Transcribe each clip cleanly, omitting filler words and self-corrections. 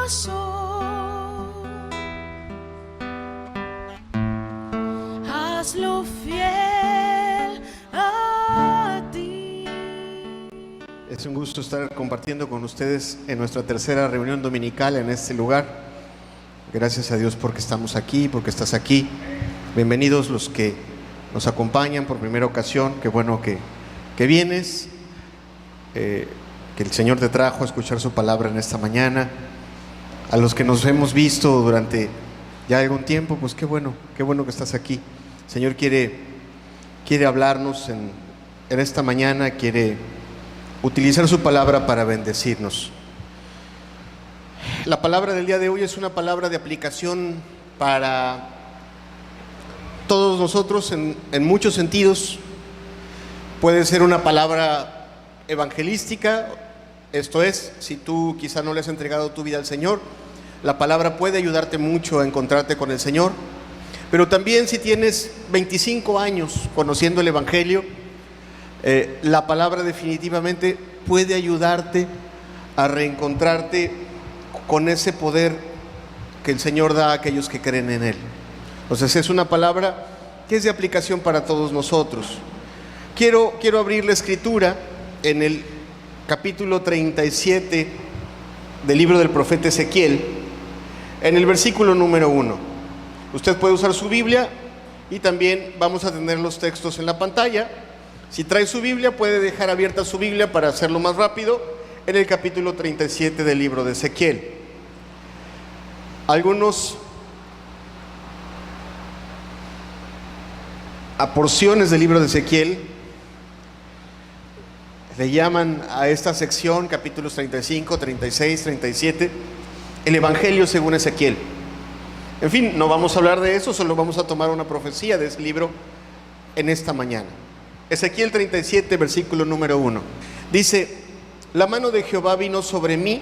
corazón, hazlo fiel a ti. Es un gusto estar compartiendo con ustedes en nuestra tercera reunión dominical en este lugar. Gracias a Dios porque estamos aquí, porque estás aquí. Bienvenidos los que nos acompañan por primera ocasión. Qué bueno que vienes, que el Señor te trajo a escuchar su palabra en esta mañana. A los que nos hemos visto durante ya algún tiempo, pues qué bueno que estás aquí. El Señor quiere hablarnos en esta mañana, quiere utilizar su palabra para bendecirnos. La palabra del día de hoy es una palabra de aplicación para todos nosotros en muchos sentidos. Puede ser una palabra evangelística, esto es, si tú quizá no le has entregado tu vida al Señor, la palabra puede ayudarte mucho a encontrarte con el Señor. Pero también si tienes 25 años conociendo el Evangelio, la palabra definitivamente puede ayudarte a reencontrarte con ese poder que el Señor da a aquellos que creen en Él. Entonces es una palabra que es de aplicación para todos nosotros. Quiero abrir la escritura en el capítulo 37 del libro del profeta Ezequiel, en el versículo número 1. Usted puede usar su Biblia y también vamos a tener los textos en la pantalla. Si trae su Biblia, puede dejar abierta su Biblia para hacerlo más rápido, en el capítulo 37 del libro de Ezequiel. Algunos porciones del libro de Ezequiel le llaman a esta sección, capítulos 35, 36, 37, el Evangelio según Ezequiel. En fin, no vamos a hablar de eso, solo vamos a tomar una profecía de ese libro en esta mañana. Ezequiel 37, versículo número 1. Dice: la mano de Jehová vino sobre mí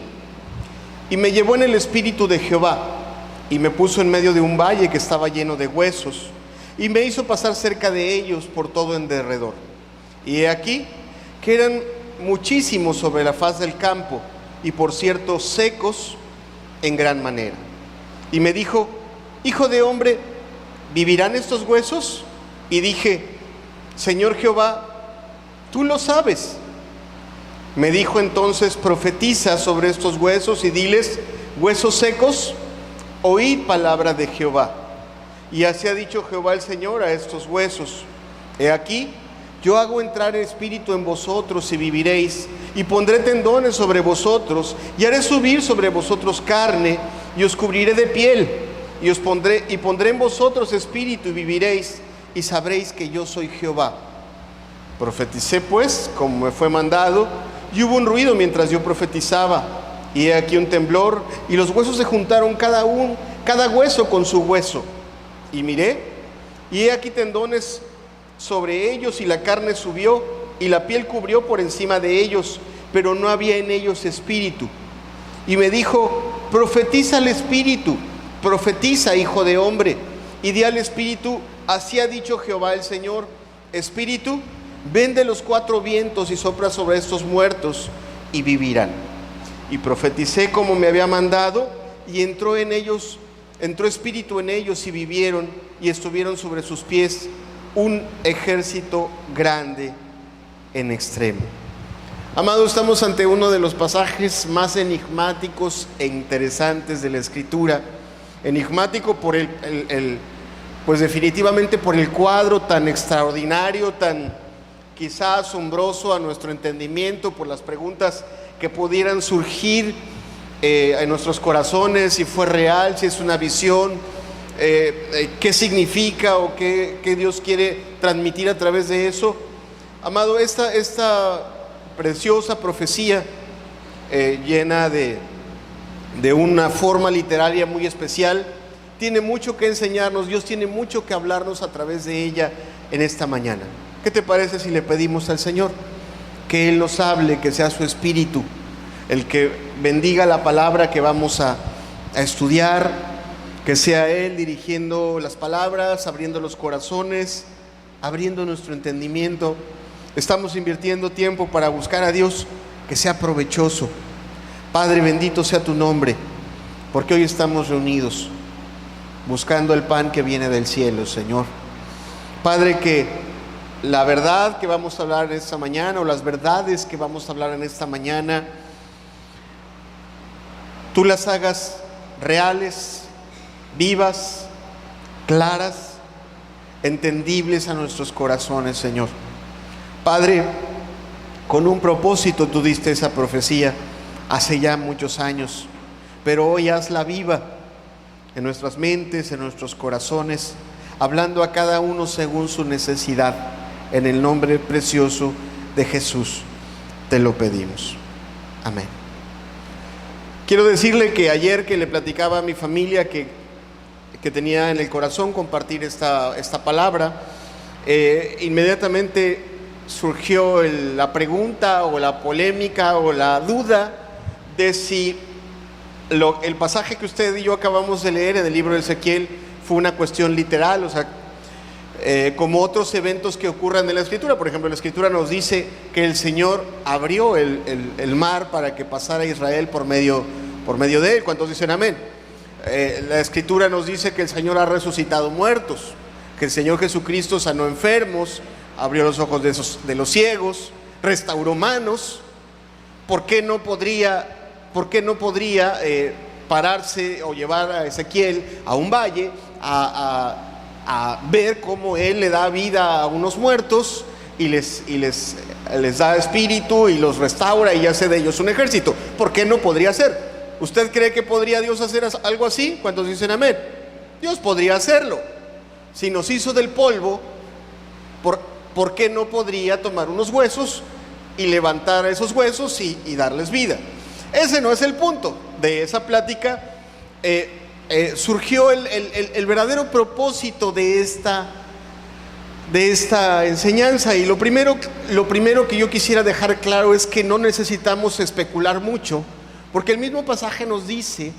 y me llevó en el espíritu de Jehová y me puso en medio de un valle que estaba lleno de huesos y me hizo pasar cerca de ellos por todo en derredor. Y he aquí que eran muchísimos sobre la faz del campo y por cierto secos en gran manera. Y me dijo: hijo de hombre, ¿vivirán estos huesos? Y dije: Señor Jehová, tú lo sabes. Me dijo entonces: profetiza sobre estos huesos y diles: huesos secos, oíd palabra de Jehová. Y así ha dicho Jehová el Señor a estos huesos: he aquí, yo hago entrar espíritu en vosotros y viviréis, y pondré tendones sobre vosotros, y haré subir sobre vosotros carne, y os cubriré de piel, y pondré en vosotros espíritu y viviréis, y sabréis que yo soy Jehová. Profeticé pues como me fue mandado, y hubo un ruido mientras yo profetizaba, y he aquí un temblor, y los huesos se juntaron cada hueso con su hueso. Y miré, y he aquí tendones sobre ellos, y la carne subió, y la piel cubrió por encima de ellos, pero no había en ellos espíritu. Y me dijo: profetiza al espíritu, profetiza, hijo de hombre, y di al espíritu: así ha dicho Jehová el Señor, espíritu, ven de los cuatro vientos y sopla sobre estos muertos, y vivirán. Y profeticé como me había mandado, y entró espíritu en ellos, y vivieron, y estuvieron sobre sus pies un ejército grande en extremo. Amado, estamos ante uno de los pasajes más enigmáticos e interesantes de la Escritura. Enigmático por pues definitivamente por el cuadro tan extraordinario, tan quizá asombroso a nuestro entendimiento, por las preguntas que pudieran surgir en nuestros corazones, si fue real, si es una visión, qué significa o qué Dios quiere transmitir a través de eso. Amado, esta preciosa profecía llena de una forma literaria muy especial, tiene mucho que enseñarnos. Dios tiene mucho que hablarnos a través de ella en esta mañana. ¿Qué te parece si le pedimos al Señor que Él nos hable, que sea su Espíritu el que bendiga la palabra que vamos a estudiar, que sea Él dirigiendo las palabras, abriendo los corazones, abriendo nuestro entendimiento? Estamos invirtiendo tiempo para buscar a Dios, que sea provechoso. Padre, bendito sea tu nombre. porque hoy estamos reunidos buscando el pan que viene del cielo, Señor. Padre, que la verdad que vamos a hablar en esta mañana, o las verdades que vamos a hablar en esta mañana, tú las hagas reales, vivas, claras, entendibles a nuestros corazones, Señor. Padre, con un propósito tú diste esa profecía hace ya muchos años, pero hoy hazla viva en nuestras mentes, en nuestros corazones, hablando a cada uno según su necesidad. En el nombre precioso de Jesús te lo pedimos. Amén. Quiero decirle que ayer que le platicaba a mi familia que tenía en el corazón compartir esta palabra, inmediatamente surgió la pregunta o la polémica o la duda de si el pasaje que usted y yo acabamos de leer en el libro de Ezequiel fue una cuestión literal, o sea, como otros eventos que ocurran en la Escritura. Por ejemplo, la Escritura nos dice que el Señor abrió el mar para que pasara Israel por medio de él. ¿Cuántos dicen amén? La Escritura nos dice que el Señor ha resucitado muertos, que el Señor Jesucristo sanó enfermos, abrió los ojos de los ciegos, restauró manos. ¿Por qué no podría pararse o llevar a Ezequiel a un valle a ver cómo él le da vida a unos muertos y les da espíritu y los restaura y hace de ellos un ejército? ¿Por qué no podría hacer? ¿Usted cree que podría Dios hacer algo así? ¿Cuántos dicen amén? Dios podría hacerlo. Si nos hizo del polvo, ¿por qué no podría tomar unos huesos y levantar esos huesos y darles vida? Ese no es el punto de esa plática. Surgió el verdadero propósito de esta enseñanza, y lo primero que yo quisiera dejar claro es que no necesitamos especular mucho, porque el mismo pasaje nos dice,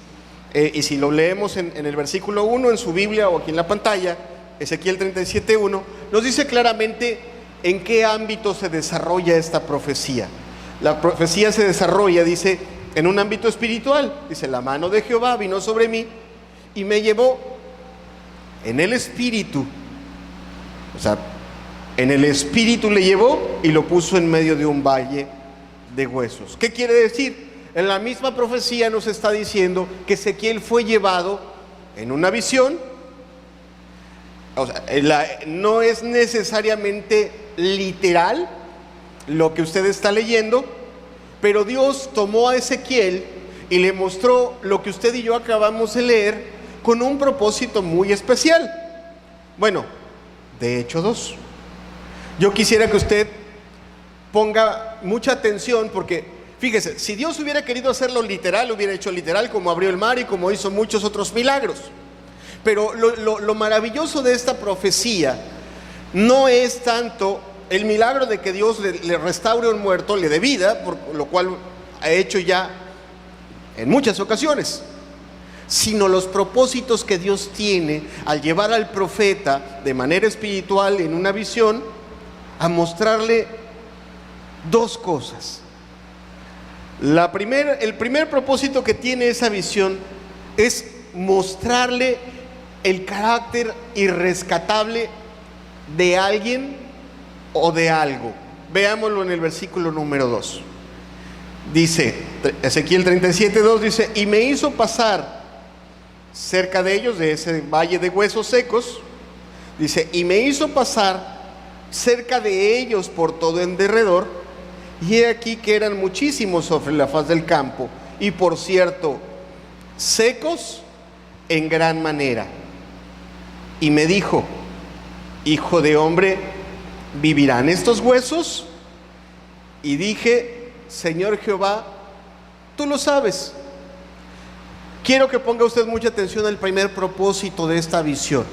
y si lo leemos en el versículo 1 en su Biblia o aquí en la pantalla, Ezequiel 37:1, nos dice claramente en qué ámbito se desarrolla esta profecía. La profecía se desarrolla, dice, en un ámbito espiritual. Dice: la mano de Jehová vino sobre mí y me llevó en el espíritu. O sea, en el espíritu le llevó y lo puso en medio de un valle de huesos. ¿Qué quiere decir? En la misma profecía nos está diciendo que Ezequiel fue llevado en una visión. O sea, no es necesariamente literal lo que usted está leyendo, pero Dios tomó a Ezequiel y le mostró lo que usted y yo acabamos de leer con un propósito muy especial. Bueno, de hecho 2. Yo quisiera que usted ponga mucha atención, porque fíjese, si Dios hubiera querido hacerlo literal, lo hubiera hecho literal, como abrió el mar y como hizo muchos otros milagros. Pero lo maravilloso de esta profecía no es tanto el milagro de que Dios le restaure a un muerto, le dé vida, por lo cual ha hecho ya en muchas ocasiones, sino los propósitos que Dios tiene al llevar al profeta de manera espiritual en una visión a mostrarle dos cosas. El primer propósito que tiene esa visión es mostrarle el carácter irrescatable de alguien o de algo. Veámoslo en el versículo número 2. Dice, Ezequiel 37:2 dice: y me hizo pasar cerca de ellos, de ese valle de huesos secos. Dice: y me hizo pasar cerca de ellos por todo en derredor, y he aquí que eran muchísimos sobre la faz del campo, y por cierto, secos en gran manera. Y me dijo: hijo de hombre, ¿vivirán estos huesos? Y dije: Señor Jehová, tú lo sabes. Quiero que ponga usted mucha atención al primer propósito de esta visión.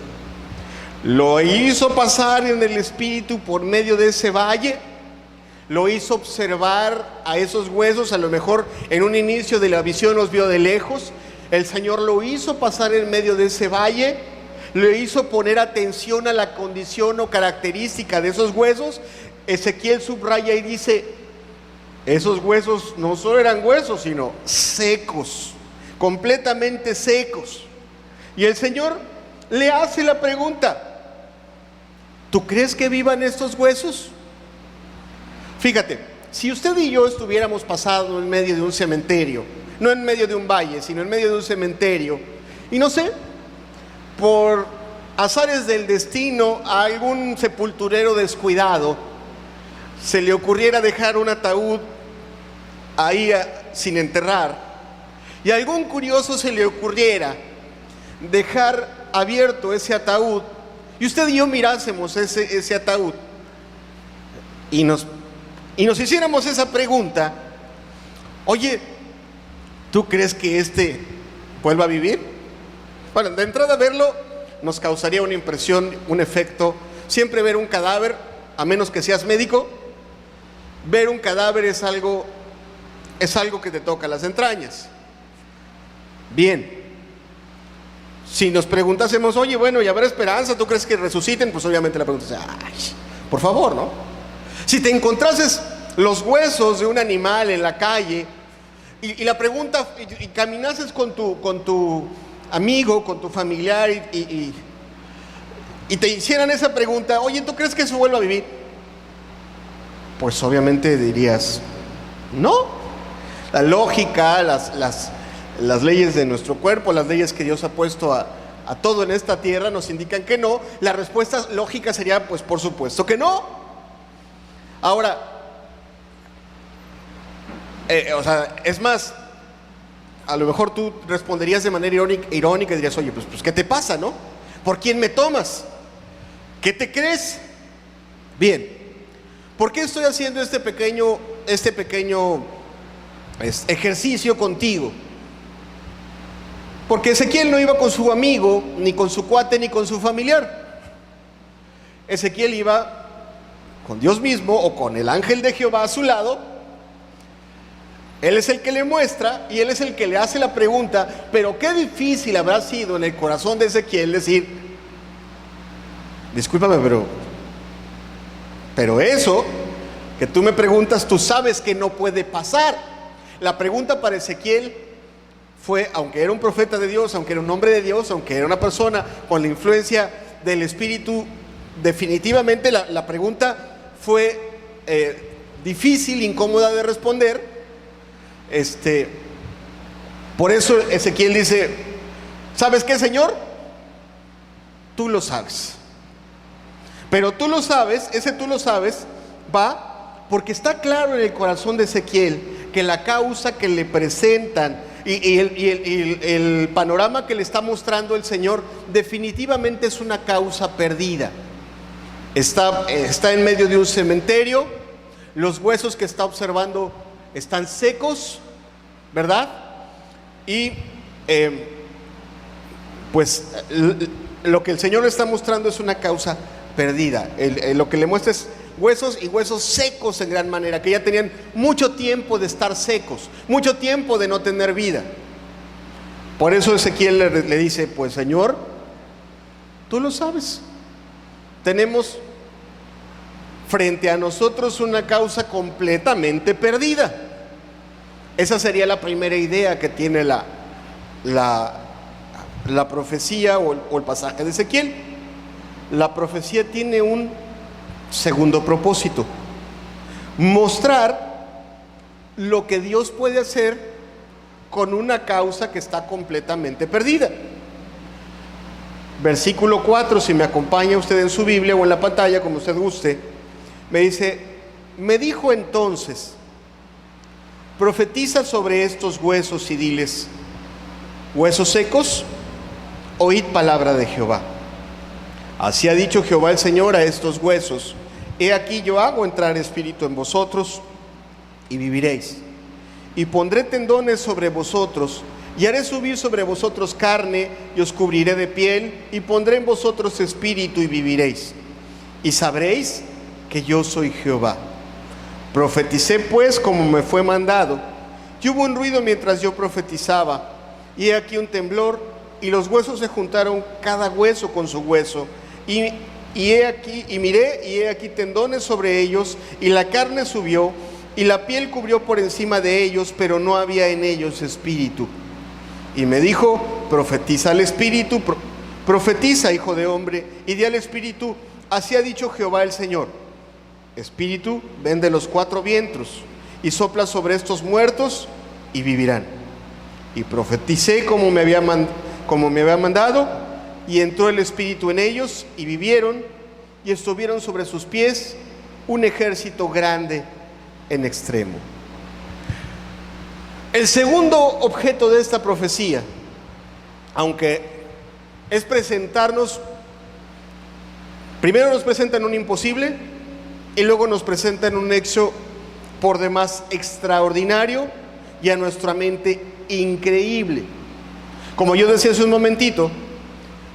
Lo hizo pasar en el espíritu por medio de ese valle, lo hizo observar a esos huesos. A lo mejor en un inicio de la visión los vio de lejos. El Señor lo hizo pasar en medio de ese valle, le hizo poner atención a la condición o característica de esos huesos. Ezequiel subraya y dice: esos huesos no solo eran huesos, sino secos. completamente secos. Y el Señor le hace la pregunta: ¿tú crees que vivan estos huesos? Fíjate, si usted y yo estuviéramos pasando en medio de un cementerio, no en medio de un valle, sino en medio de un cementerio, y no sé, por azares del destino, a algún sepulturero descuidado se le ocurriera dejar un ataúd ahí sin enterrar, y a algún curioso se le ocurriera dejar abierto ese ataúd, y usted y yo mirásemos ese ataúd y nos hiciéramos esa pregunta: oye, ¿tú crees que este vuelva a vivir? Bueno, de entrada verlo nos causaría una impresión, un efecto. Siempre ver un cadáver, a menos que seas médico, ver un cadáver es algo que te toca las entrañas. Bien, si nos preguntásemos: oye, bueno, ¿y habrá esperanza? ¿Tú crees que resuciten? Pues obviamente la pregunta es: ay, por favor, ¿no? Si te encontrases los huesos de un animal en la calle y la pregunta, y caminases con tu amigo, con tu familiar, y te hicieran esa pregunta: oye, ¿tú crees que eso vuelva a vivir? Pues obviamente dirías: no. La lógica, las leyes de nuestro cuerpo, las leyes que Dios ha puesto a todo en esta tierra nos indican que no. La respuesta lógica sería: pues por supuesto que no. Ahora, es más, a lo mejor tú responderías de manera irónica y dirías: oye, pues ¿qué te pasa, no? ¿Por quién me tomas? ¿Qué te crees? Bien, ¿por qué estoy haciendo este pequeño ejercicio contigo? Porque Ezequiel no iba con su amigo, ni con su cuate, ni con su familiar. Ezequiel iba con Dios mismo, o con el ángel de Jehová a su lado. Él es el que le muestra y él es el que le hace la pregunta. Pero qué difícil habrá sido en el corazón de Ezequiel decir: discúlpame, pero eso que tú me preguntas, tú sabes que no puede pasar. La pregunta para Ezequiel fue, aunque era un profeta de Dios, aunque era un hombre de Dios, aunque era una persona con la influencia del Espíritu, definitivamente la pregunta fue difícil, incómoda de responder. Por eso Ezequiel dice: ¿sabes qué, Señor? Tú lo sabes. Pero tú lo sabes, ese tú lo sabes va porque está claro en el corazón de Ezequiel que la causa que le presentan y el panorama que le está mostrando el Señor definitivamente es una causa perdida. Está en medio de un cementerio, los huesos que está observando están secos, ¿verdad? Y pues lo que el Señor le está mostrando es una causa perdida. Lo que le muestra es huesos, y huesos secos en gran manera, que ya tenían mucho tiempo de estar secos, mucho tiempo de no tener vida. Por eso Ezequiel le dice: pues Señor, tú lo sabes. Tenemos frente a nosotros una causa completamente perdida. Esa sería la primera idea que tiene la profecía o el pasaje de Ezequiel. La profecía tiene un segundo propósito: mostrar lo que Dios puede hacer con una causa que está completamente perdida. Versículo 4, si me acompaña usted en su Biblia o en la pantalla, como usted guste, me dice: me dijo entonces, profetiza sobre estos huesos y diles: huesos secos, oíd palabra de Jehová. Así ha dicho Jehová el Señor a estos huesos: he aquí yo hago entrar espíritu en vosotros y viviréis, y pondré tendones sobre vosotros, y haré subir sobre vosotros carne, y os cubriré de piel, y pondré en vosotros espíritu y viviréis, y sabréis que yo soy Jehová. Profeticé pues como me fue mandado, y hubo un ruido mientras yo profetizaba, y he aquí un temblor, y los huesos se juntaron cada hueso con su hueso, y miré, y he aquí tendones sobre ellos, y la carne subió, y la piel cubrió por encima de ellos, pero no había en ellos espíritu. Y me dijo: profetiza al Espíritu, profetiza, hijo de hombre, y di al Espíritu: así ha dicho Jehová el Señor. Espíritu, ven de los 4 vientos y sopla sobre estos muertos y vivirán. Y profeticé como me había mandado, y entró el Espíritu en ellos y vivieron, y estuvieron sobre sus pies un ejército grande en extremo. El segundo objeto de esta profecía, aunque es presentarnos, primero nos presentan un imposible y luego nos presentan un hecho por demás extraordinario y a nuestra mente increíble. Como yo decía hace un momentito,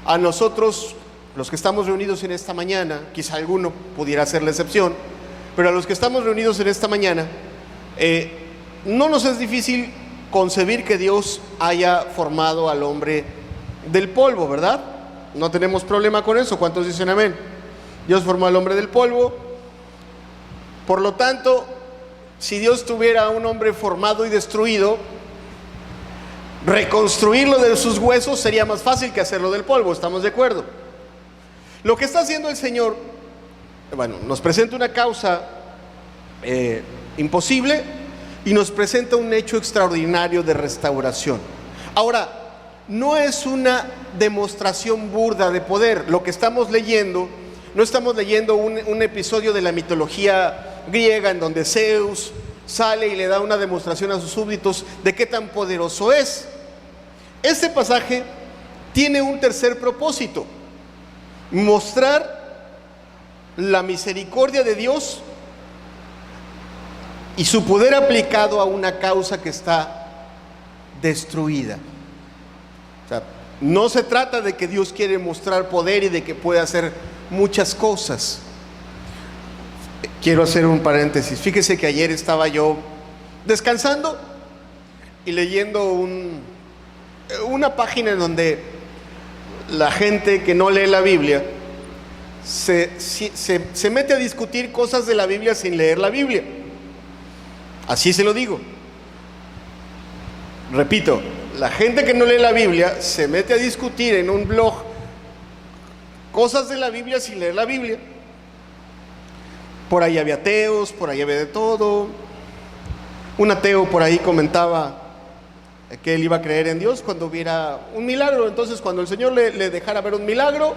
a nosotros, los que estamos reunidos en esta mañana, quizá alguno pudiera ser la excepción, pero a los que estamos reunidos en esta mañana, no nos es difícil concebir que Dios haya formado al hombre del polvo, ¿verdad? No tenemos problema con eso. ¿Cuántos dicen amén? Dios formó al hombre del polvo. Por lo tanto, si Dios tuviera a un hombre formado y destruido, reconstruirlo de sus huesos sería más fácil que hacerlo del polvo. ¿Estamos de acuerdo? Lo que está haciendo el Señor, bueno, nos presenta una causa imposible y nos presenta un hecho extraordinario de restauración. Ahora, no es una demostración burda de poder. Lo que estamos leyendo, no estamos leyendo un episodio de la mitología griega en donde Zeus sale y le da una demostración a sus súbditos de qué tan poderoso es. Este pasaje tiene un tercer propósito: mostrar la misericordia de Dios y su poder aplicado a una causa que está destruida. O sea, no se trata de que Dios quiere mostrar poder y de que puede hacer muchas cosas. Quiero hacer un paréntesis. Fíjese que ayer estaba yo descansando y leyendo una página en donde la gente que no lee la Biblia se mete a discutir cosas de la Biblia sin leer la Biblia. Así se lo digo. Repito, la gente que no lee la Biblia se mete a discutir en un blog cosas de la Biblia sin leer la Biblia. Por ahí había ateos, por ahí había de todo. Un ateo por ahí comentaba que él iba a creer en Dios cuando viera un milagro. Entonces, cuando el Señor le dejara ver un milagro,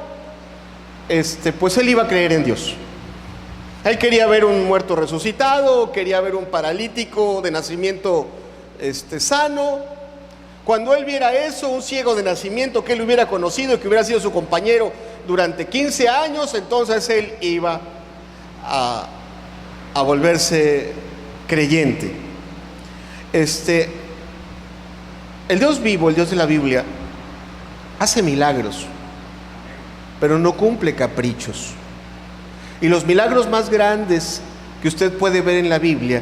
pues él iba a creer en Dios. Él quería ver un muerto resucitado, quería ver un paralítico de nacimiento sano. Cuando él viera eso, un ciego de nacimiento que él hubiera conocido y que hubiera sido su compañero durante 15 años, entonces él iba a volverse creyente. El Dios vivo, el Dios de la Biblia, hace milagros, pero no cumple caprichos. Y los milagros más grandes que usted puede ver en la Biblia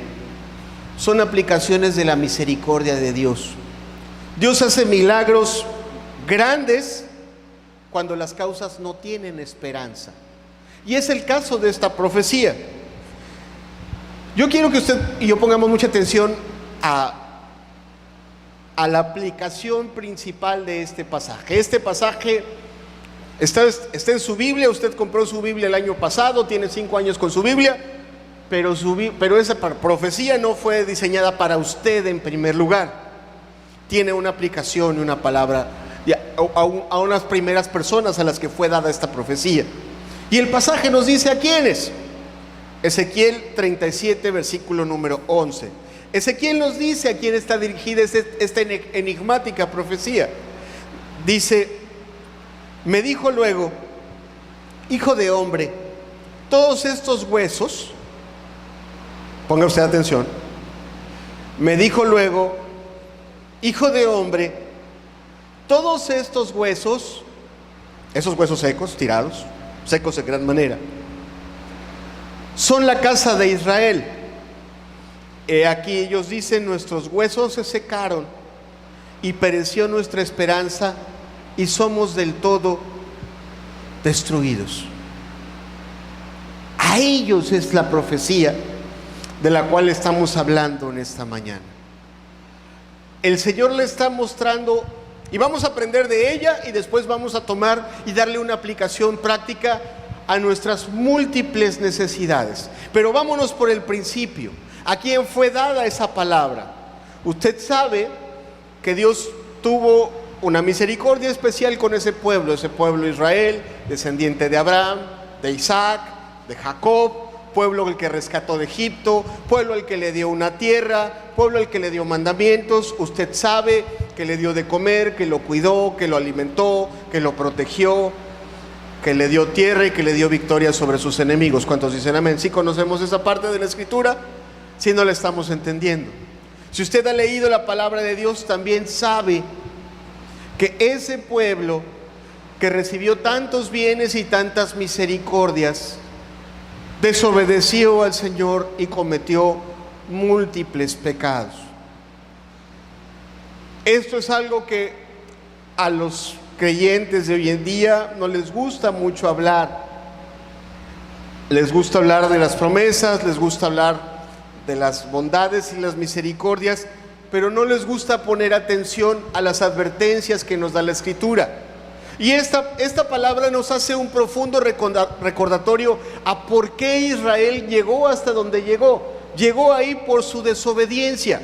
son aplicaciones de la misericordia de Dios. Dios hace milagros grandes cuando las causas no tienen esperanza. Y es el caso de esta profecía. Yo quiero que usted y yo pongamos mucha atención a la aplicación principal de este pasaje. Este pasaje está en su Biblia. Usted compró su Biblia el año pasado, tiene 5 años con su Biblia, pero esa profecía no fue diseñada para usted en primer lugar. Tiene una aplicación y una palabra a unas primeras personas a las que fue dada esta profecía. Y el pasaje nos dice a quiénes. Ezequiel 37, versículo número 11. Ezequiel nos dice a quién está dirigida esta enigmática profecía. Dice: me dijo luego, hijo de hombre, todos estos huesos, ponga usted atención, me dijo luego, hijo de hombre, todos estos huesos, esos huesos secos, tirados, secos de gran manera, son la casa de Israel. He aquí ellos dicen: nuestros huesos se secaron y pereció nuestra esperanza y somos del todo destruidos. A ellos es la profecía de la cual estamos hablando en esta mañana. El Señor le está mostrando Y vamos a aprender de ella y después vamos a tomar y darle una aplicación práctica a nuestras múltiples necesidades. Pero vámonos por el principio. ¿A quién fue dada esa palabra? Usted sabe que Dios tuvo una misericordia especial con ese pueblo Israel, descendiente de Abraham, de Isaac, de Jacob, pueblo al que rescató de Egipto, pueblo al que le dio una tierra, pueblo al que le dio mandamientos. Usted sabe que le dio de comer, que lo cuidó, que lo alimentó, que lo protegió, que le dio tierra y que le dio victoria sobre sus enemigos. ¿Cuántos dicen amén? ¿Sí conocemos esa parte de la Escritura? Si no la estamos entendiendo. Si usted ha leído la palabra de Dios, también sabe que ese pueblo que recibió tantos bienes y tantas misericordias, desobedeció al Señor y cometió múltiples pecados. Esto es algo que a los creyentes de hoy en día no les gusta mucho hablar. Les gusta hablar de las promesas, les gusta hablar de las bondades y las misericordias, pero no les gusta poner atención a las advertencias que nos da la Escritura. Y esta palabra nos hace un profundo recordatorio a por qué Israel llegó hasta donde llegó. Llegó ahí por su desobediencia.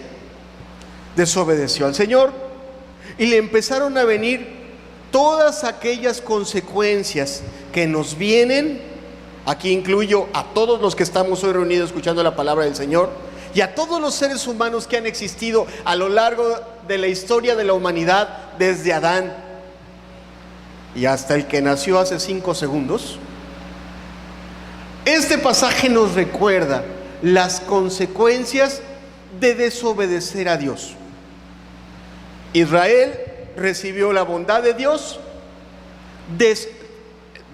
Desobedeció al Señor y le empezaron a venir todas aquellas consecuencias que nos vienen. Aquí incluyo a todos los que estamos hoy reunidos escuchando la palabra del Señor y a todos los seres humanos que han existido a lo largo de la historia de la humanidad, desde Adán y hasta el que nació hace 5 segundos. Este pasaje nos recuerda las consecuencias de desobedecer a Dios. Israel recibió la bondad de Dios.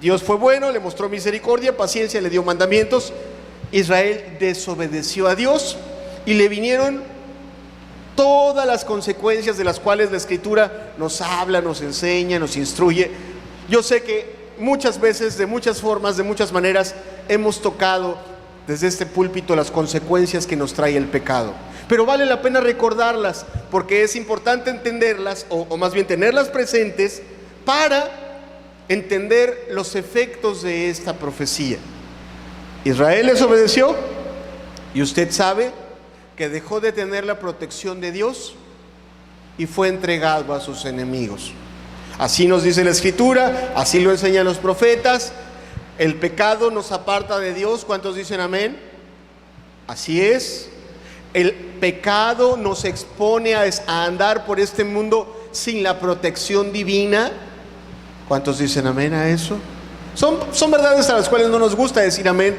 Dios fue bueno, le mostró misericordia, paciencia, le dio mandamientos. Israel desobedeció a Dios y le vinieron todas las consecuencias de las cuales la Escritura nos habla, nos enseña, nos instruye. Yo sé que muchas veces, de muchas formas, de muchas maneras, hemos tocado desde este púlpito las consecuencias que nos trae el pecado. Pero vale la pena recordarlas, porque es importante entenderlas, o más bien tenerlas presentes, para entender los efectos de esta profecía. Israel desobedeció, y usted sabe que dejó de tener la protección de Dios y fue entregado a sus enemigos. Así nos dice la Escritura, así lo enseñan los profetas. El pecado nos aparta de Dios. ¿Cuántos dicen amén? Así es. El pecado nos expone a andar por este mundo sin la protección divina. ¿Cuántos dicen amén a eso? Son verdades a las cuales no nos gusta decir amén,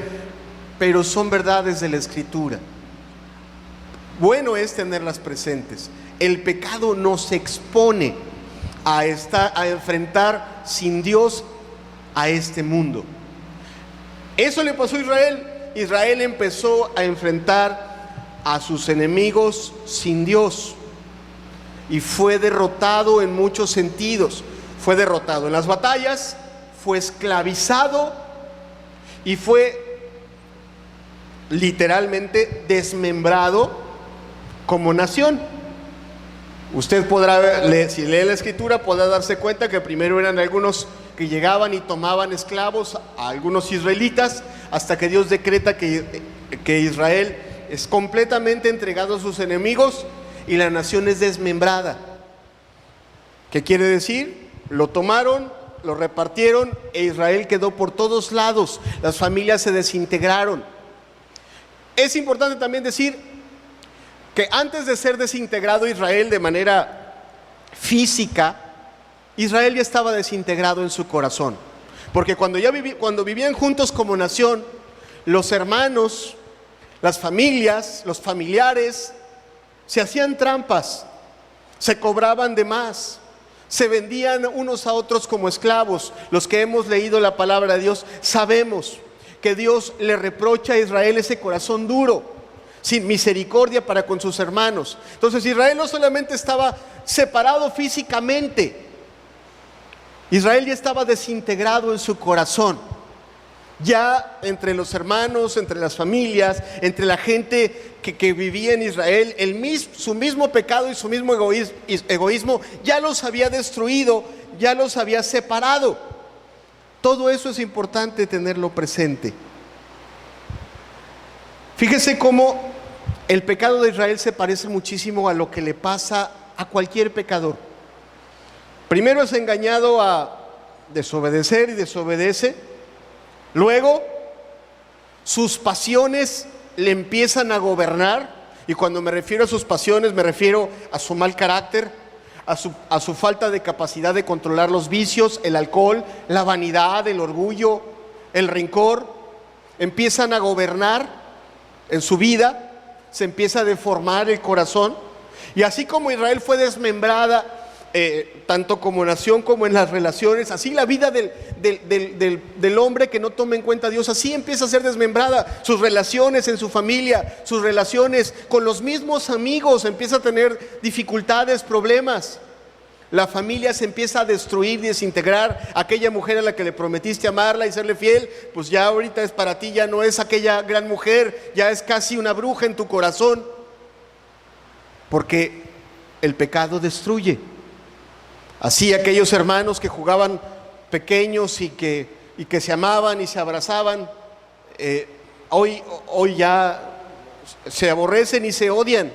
pero son verdades de la Escritura. Bueno es tenerlas presentes. El pecado nos expone a enfrentar sin Dios a este mundo. Eso le pasó a Israel. Israel empezó a enfrentar a sus enemigos sin Dios y fue derrotado en muchos sentidos. Fue derrotado en las batallas, fue esclavizado y fue literalmente desmembrado como nación. Usted podrá, si lee la Escritura, podrá darse cuenta que primero eran algunos que llegaban y tomaban esclavos a algunos israelitas, hasta que Dios decreta que Israel es completamente entregado a sus enemigos y la nación es desmembrada. ¿Qué quiere decir? Lo tomaron, lo repartieron e Israel quedó por todos lados. Las familias se desintegraron. Es importante también decir que antes de ser desintegrado Israel de manera física, Israel ya estaba desintegrado en su corazón. Porque cuando vivían juntos como nación, los hermanos, las familias, los familiares, se hacían trampas, se cobraban de más, se vendían unos a otros como esclavos. Los que hemos leído la palabra de Dios sabemos que Dios le reprocha a Israel ese corazón duro, sin misericordia para con sus hermanos. Entonces Israel no solamente estaba separado físicamente, Israel ya estaba desintegrado en su corazón. Ya entre los hermanos, entre las familias, entre la gente que vivía en Israel, su mismo pecado y su mismo egoísmo ya los había destruido, ya los había separado. Todo eso es importante tenerlo presente. Fíjese cómo el pecado de Israel se parece muchísimo a lo que le pasa a cualquier pecador. Primero es engañado a desobedecer y desobedece. Luego, sus pasiones le empiezan a gobernar, y cuando me refiero a sus pasiones me refiero a su mal carácter, a su falta de capacidad de controlar los vicios, el alcohol, la vanidad, el orgullo, el rencor. Empiezan a gobernar en su vida, se empieza a deformar el corazón, y así como Israel fue desmembrada, tanto como nación como en las relaciones, así la vida del hombre que no toma en cuenta a Dios, así empieza a ser desmembrada. Sus relaciones en su familia, sus relaciones con los mismos amigos, empieza a tener dificultades, problemas. La familia se empieza a destruir, desintegrar. Aquella mujer a la que le prometiste amarla y serle fiel, pues ya ahorita es para ti, ya no es aquella gran mujer, ya es casi una bruja en tu corazón, porque el pecado destruye. Así aquellos hermanos que jugaban pequeños y que se amaban y se abrazaban, hoy ya se aborrecen y se odian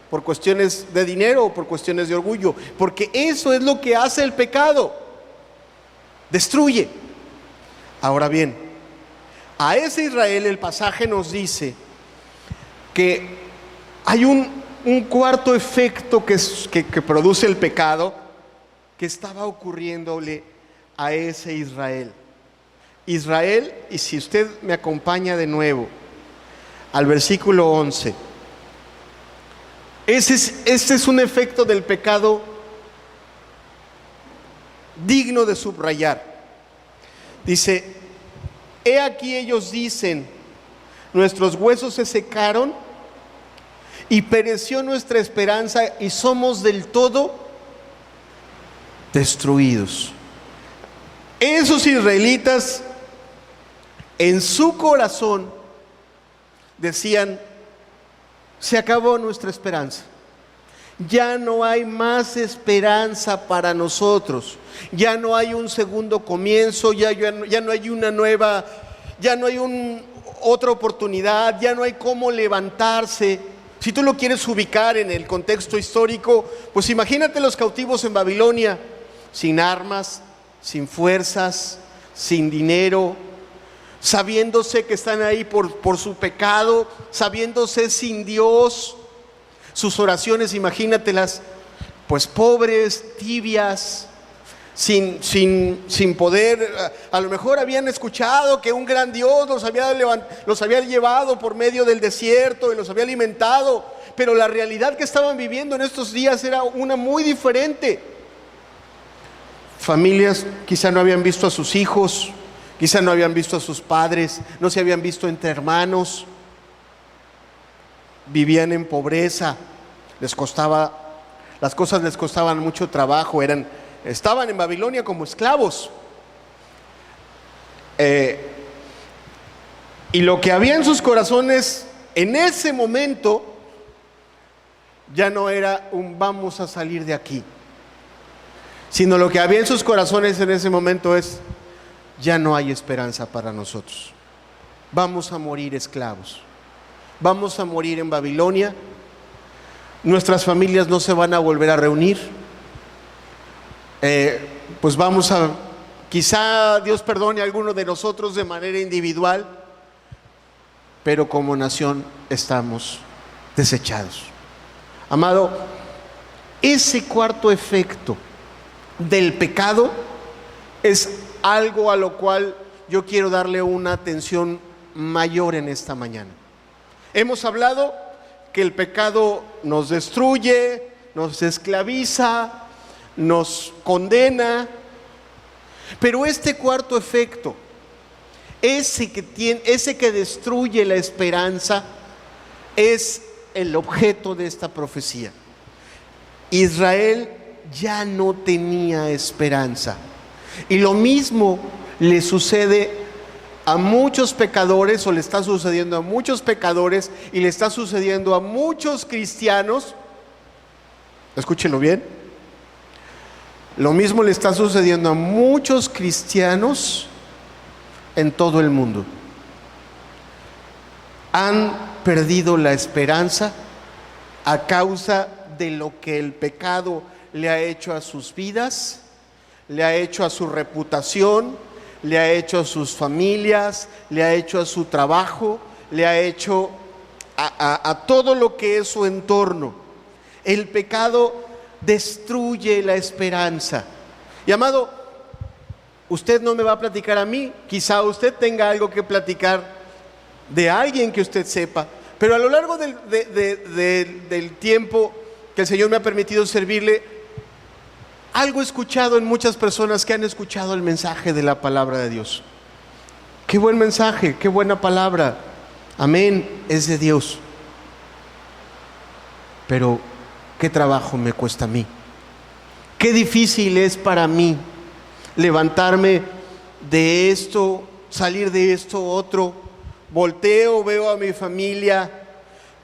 por cuestiones de dinero o por cuestiones de orgullo, porque eso es lo que hace el pecado, destruye. Ahora bien, a ese Israel el pasaje nos dice que hay un cuarto efecto que produce el pecado, que estaba ocurriéndole a ese Israel. Israel, y si usted me acompaña de nuevo al versículo 11, este es un efecto del pecado digno de subrayar. Dice: he aquí ellos dicen, nuestros huesos se secaron y pereció nuestra esperanza y somos del todo destruidos. Esos israelitas en su corazón decían: se acabó nuestra esperanza, ya no hay más esperanza para nosotros, ya no hay un segundo comienzo, ya no hay una nueva, ya no hay otra oportunidad, ya no hay cómo levantarse. Si tú lo quieres ubicar en el contexto histórico, pues imagínate los cautivos en Babilonia, sin armas, sin fuerzas, sin dinero, sabiéndose que están ahí por su pecado, sabiéndose sin Dios. Sus oraciones, imagínatelas, pues pobres, tibias, sin poder. A lo mejor habían escuchado que un gran Dios los había llevado por medio del desierto y los había alimentado, pero la realidad que estaban viviendo en estos días era una muy diferente. Familias quizá no habían visto a sus hijos, quizá no habían visto a sus padres, no se habían visto entre hermanos, vivían en pobreza, las cosas les costaban mucho trabajo, estaban en Babilonia como esclavos. Y lo que había en sus corazones en ese momento ya no era un vamos a salir de aquí, sino lo que había en sus corazones en ese momento es: ya no hay esperanza para nosotros, vamos a morir esclavos, vamos a morir en Babilonia, nuestras familias no se van a volver a reunir, pues quizá Dios perdone a alguno de nosotros de manera individual, pero como nación estamos desechados. Amado, ese cuarto efecto del pecado es algo a lo cual yo quiero darle una atención mayor en esta mañana. Hemos hablado que el pecado nos destruye, nos esclaviza, nos condena, pero este cuarto efecto, ese que destruye la esperanza, es el objeto de esta profecía. Israel ya no tenía esperanza, y lo mismo le sucede a muchos pecadores, o le está sucediendo a muchos pecadores, y le está sucediendo a muchos cristianos. Escúchenlo bien. Lo mismo le está sucediendo a muchos cristianos en todo el mundo. Han perdido la esperanza a causa de lo que el pecado le ha hecho a sus vidas, le ha hecho a su reputación, le ha hecho a sus familias, le ha hecho a su trabajo, le ha hecho a todo lo que es su entorno. El pecado destruye la esperanza. Y amado, usted no me va a platicar a mí, quizá usted tenga algo que platicar de alguien que usted sepa, pero a lo largo del tiempo que el Señor me ha permitido servirle, algo he escuchado en muchas personas que han escuchado el mensaje de la palabra de Dios. Qué buen mensaje, qué buena palabra, amén, es de Dios. Pero qué trabajo me cuesta a mí, qué difícil es para mí levantarme de esto, salir de esto otro. Volteo, veo a mi familia,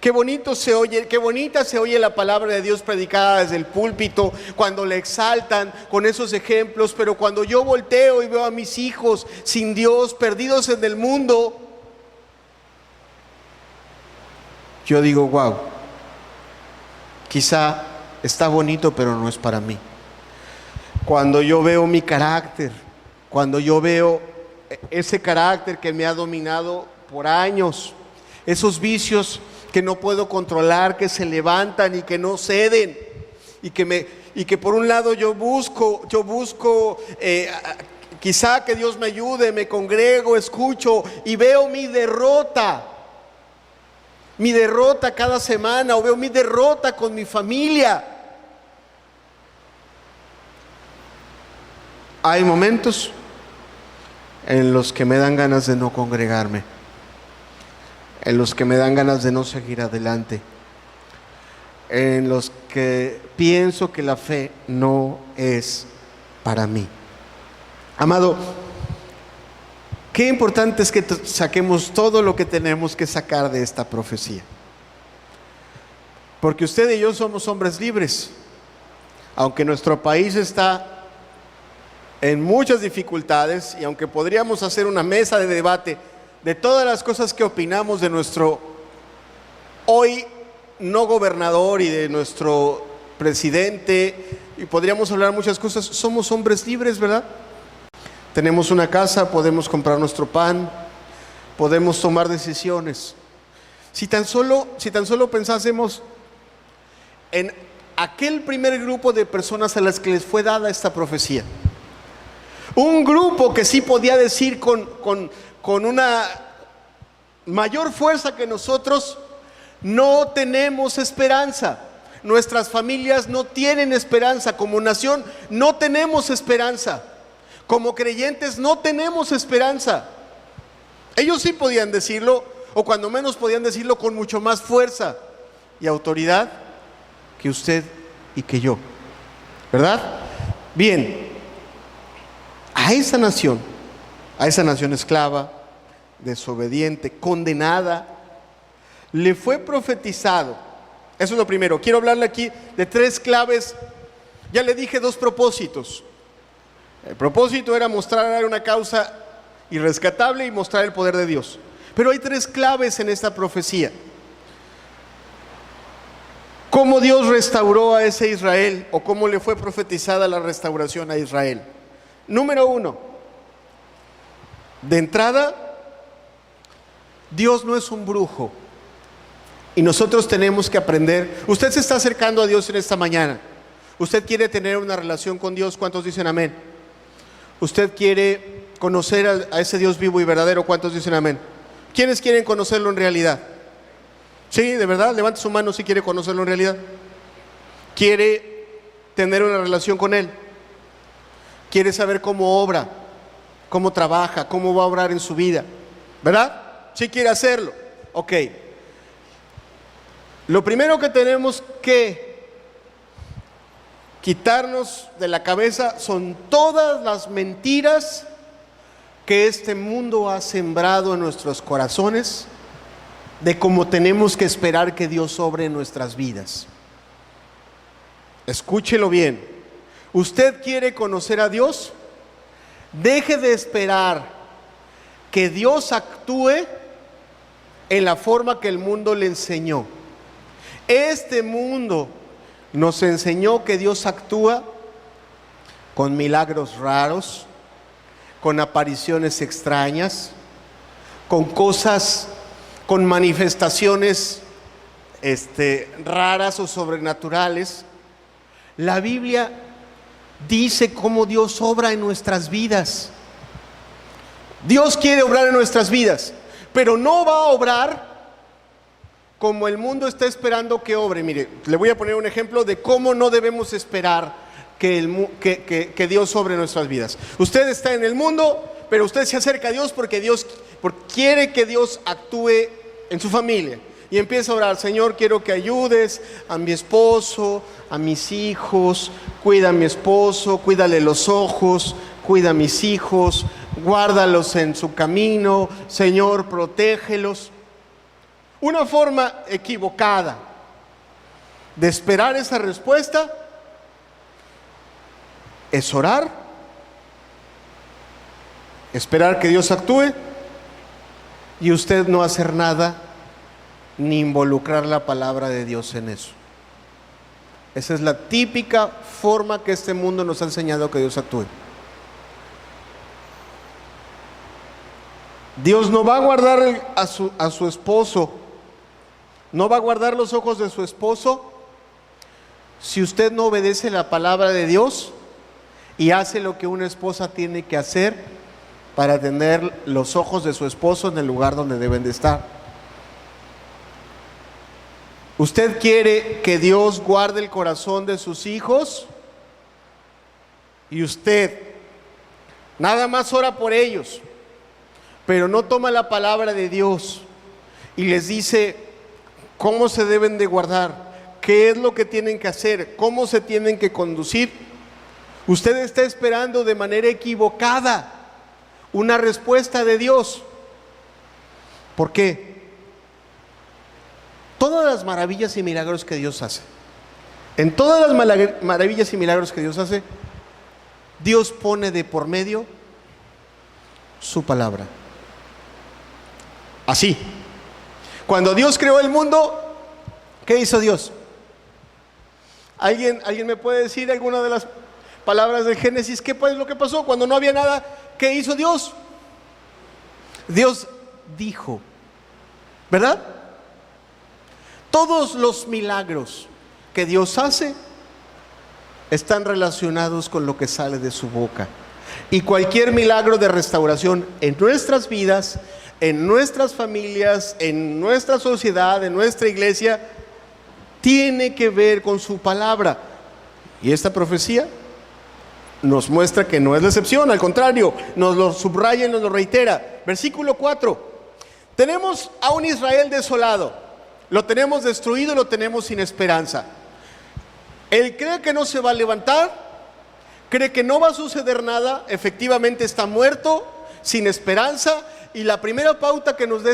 qué bonito se oye, qué bonita se oye la palabra de Dios predicada desde el púlpito, cuando le exaltan con esos ejemplos, pero cuando yo volteo y veo a mis hijos sin Dios, perdidos en el mundo, yo digo, wow, quizá está bonito, pero no es para mí. Cuando yo veo mi carácter, cuando yo veo ese carácter que me ha dominado por años, esos vicios que no puedo controlar, que se levantan y que no ceden, y que por un lado yo busco quizá que Dios me ayude, me congrego, escucho y veo mi derrota cada semana, o veo mi derrota con mi familia. Hay momentos en los que me dan ganas de no congregarme, en los que me dan ganas de no seguir adelante, en los que pienso que la fe no es para mí. Amado, qué importante es que saquemos todo lo que tenemos que sacar de esta profecía, porque usted y yo somos hombres libres, aunque nuestro país está en muchas dificultades, y aunque podríamos hacer una mesa de debate de todas las cosas que opinamos de nuestro hoy no gobernador y de nuestro presidente, y podríamos hablar muchas cosas, somos hombres libres, ¿verdad? Tenemos una casa, podemos comprar nuestro pan, podemos tomar decisiones. Si tan solo pensásemos en aquel primer grupo de personas a las que les fue dada esta profecía, un grupo que sí podía decir con una mayor fuerza que nosotros: no tenemos esperanza, nuestras familias no tienen esperanza, como nación no tenemos esperanza, como creyentes no tenemos esperanza. Ellos sí podían decirlo, o cuando menos podían decirlo con mucho más fuerza y autoridad que usted y que yo, ¿verdad? Bien, a esa nación esclava, desobediente, condenada, le fue profetizado. Eso es lo primero. Quiero hablarle aquí de tres claves. Ya le dije dos propósitos. El propósito era mostrar una causa irrescatable y mostrar el poder de Dios. Pero hay tres claves en esta profecía. ¿Cómo Dios restauró a ese Israel, o cómo le fue profetizada la restauración a Israel? Número uno, de entrada, Dios no es un brujo, y nosotros tenemos que aprender. Usted se está acercando a Dios en esta mañana. Usted quiere tener una relación con Dios. ¿Cuántos dicen amén? Usted quiere conocer a ese Dios vivo y verdadero. ¿Cuántos dicen amén? ¿Quiénes quieren conocerlo en realidad? Sí, de verdad, levante su mano si quiere conocerlo en realidad. ¿Quiere tener una relación con Él? ¿Quiere saber cómo obra, cómo trabaja, cómo va a obrar en su vida? ¿Verdad? Sí quiere hacerlo. Ok. Lo primero que tenemos que quitarnos de la cabeza son todas las mentiras que este mundo ha sembrado en nuestros corazones de cómo tenemos que esperar que Dios obre en nuestras vidas. Escúchelo bien. ¿Usted quiere conocer a Dios? Deje de esperar que Dios actúe en la forma que el mundo le enseñó. Este mundo nos enseñó que Dios actúa con milagros raros, con apariciones extrañas, con cosas, con manifestaciones raras o sobrenaturales. La Biblia dice cómo Dios obra en nuestras vidas. Dios quiere obrar en nuestras vidas, pero no va a obrar como el mundo está esperando que obre. Mire, le voy a poner un ejemplo de cómo no debemos esperar que Dios obre en nuestras vidas. Usted está en el mundo, pero usted se acerca a Dios porque quiere que Dios actúe en su familia. Y empieza a orar: Señor, quiero que ayudes a mi esposo, a mis hijos, cuida a mi esposo, cuídale los ojos, cuida a mis hijos, guárdalos en su camino, Señor, protégelos. Una forma equivocada de esperar esa respuesta es orar, esperar que Dios actúe y usted no hacer nada ni involucrar la palabra de Dios en eso. Esa es la típica forma que este mundo nos ha enseñado que Dios actúe. Dios no va a guardar a su esposo, no va a guardar los ojos de su esposo si usted no obedece la palabra de Dios y hace lo que una esposa tiene que hacer para tener los ojos de su esposo en el lugar donde deben de estar. ¿Usted quiere que Dios guarde el corazón de sus hijos? Y usted nada más ora por ellos, pero no toma la palabra de Dios y les dice cómo se deben de guardar, qué es lo que tienen que hacer, cómo se tienen que conducir. Usted está esperando de manera equivocada una respuesta de Dios. ¿Por qué? Todas las maravillas y milagros que Dios hace, en todas las maravillas y milagros que Dios hace, Dios pone de por medio su palabra. Así, cuando Dios creó el mundo, ¿qué hizo Dios? ¿Alguien me puede decir alguna de las palabras del Génesis? ¿Qué es lo que pasó cuando no había nada? ¿Qué hizo Dios? Dios dijo, ¿verdad? Todos los milagros que Dios hace están relacionados con lo que sale de su boca. Y cualquier milagro de restauración en nuestras vidas, en nuestras familias, en nuestra sociedad, en nuestra iglesia, tiene que ver con su palabra. Y esta profecía nos muestra que no es la excepción, al contrario, nos lo subraya y nos lo reitera. Versículo 4. Tenemos a un Israel desolado. Lo tenemos destruido, lo tenemos sin esperanza. Él cree que no se va a levantar, cree que no va a suceder nada, efectivamente está muerto, sin esperanza. Y la primera pauta que nos da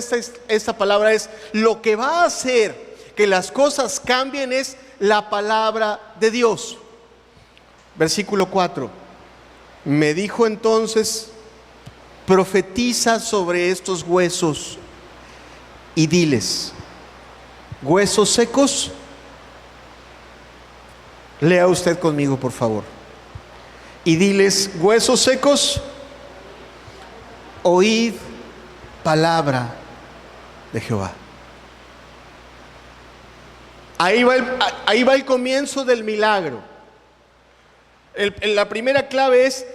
esta palabra es: lo que va a hacer que las cosas cambien es la palabra de Dios. Versículo 4. Me dijo entonces: profetiza sobre estos huesos y diles: huesos secos. Lea usted conmigo, por favor. Y diles: huesos secos, oíd palabra de Jehová. Ahí va el comienzo del milagro. La primera clave es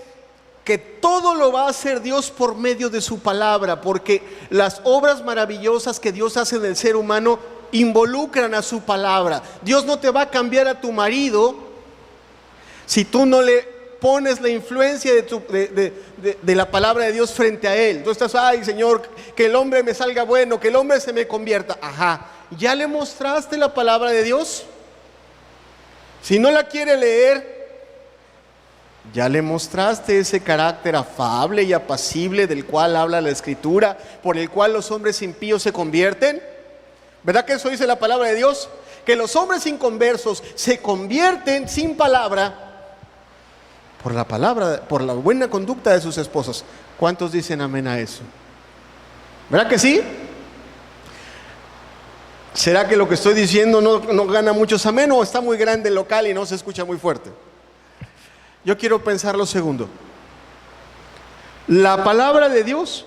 que todo lo va a hacer Dios por medio de su palabra, porque las obras maravillosas que Dios hace en el ser humano involucran a su palabra. Dios no te va a cambiar a tu marido si tú no le pones la influencia de la palabra de Dios frente a él. Tú estás: ay, Señor, que el hombre me salga bueno, que el hombre se me convierta. Ajá, ¿ya le mostraste la palabra de Dios? Si no la quiere leer, Ya le mostraste ese carácter afable y apacible del cual habla la Escritura, por el cual los hombres impíos se convierten. ¿Verdad que eso dice la palabra de Dios? Que los hombres inconversos se convierten sin palabra por la palabra, por la buena conducta de sus esposas. ¿Cuántos dicen amén a eso? ¿Verdad que sí? ¿Será que lo que estoy diciendo no gana muchos amén o está muy grande el local y no se escucha muy fuerte? Yo quiero pensar lo segundo. La palabra de Dios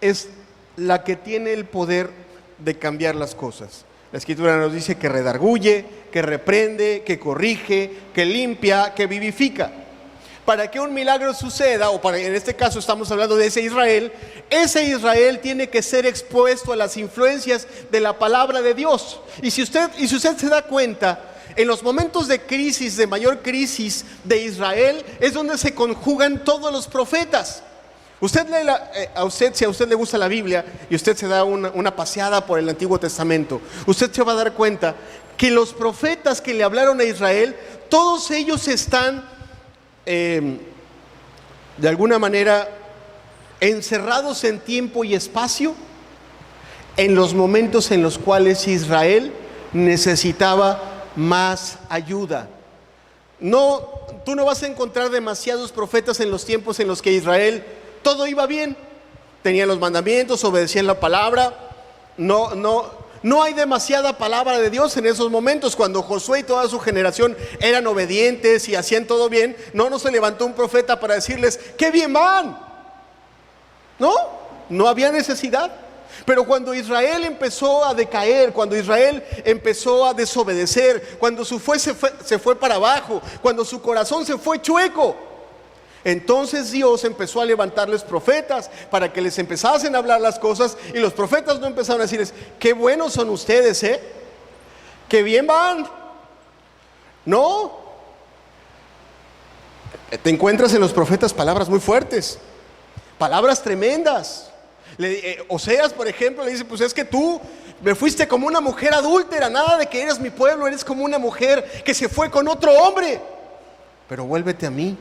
es la que tiene el poder de cambiar las cosas. La Escritura nos dice que redarguye, que reprende, que corrige, que limpia, que vivifica. Para que un milagro suceda, o en este caso estamos hablando de ese Israel tiene que ser expuesto a las influencias de la palabra de Dios. Y si usted se da cuenta, en los momentos de crisis, de mayor crisis de Israel, es donde se conjugan todos los profetas. Usted lee si a usted le gusta la Biblia y usted se da una paseada por el Antiguo Testamento, usted se va a dar cuenta que los profetas que le hablaron a Israel, todos ellos están de alguna manera encerrados en tiempo y espacio en los momentos en los cuales Israel necesitaba más ayuda. Tú no vas a encontrar demasiados profetas en los tiempos en los que Israel todo iba bien, tenían los mandamientos, obedecían la palabra. No hay demasiada palabra de Dios en esos momentos. Cuando Josué y toda su generación eran obedientes y hacían todo bien, no se levantó un profeta para decirles ¡qué bien van! No había necesidad. Pero cuando Israel empezó a decaer, cuando Israel empezó a desobedecer, cuando su fe se fue para abajo, cuando su corazón se fue chueco, entonces Dios empezó a levantarles profetas para que les empezasen a hablar las cosas. Y los profetas no empezaron a decirles qué buenos son ustedes, qué bien van. No, te encuentras en los profetas palabras muy fuertes, palabras tremendas. Oseas, por ejemplo, le dice: pues es que tú me fuiste como una mujer adúltera, nada de que eres mi pueblo, eres como una mujer que se fue con otro hombre, pero vuélvete a mí.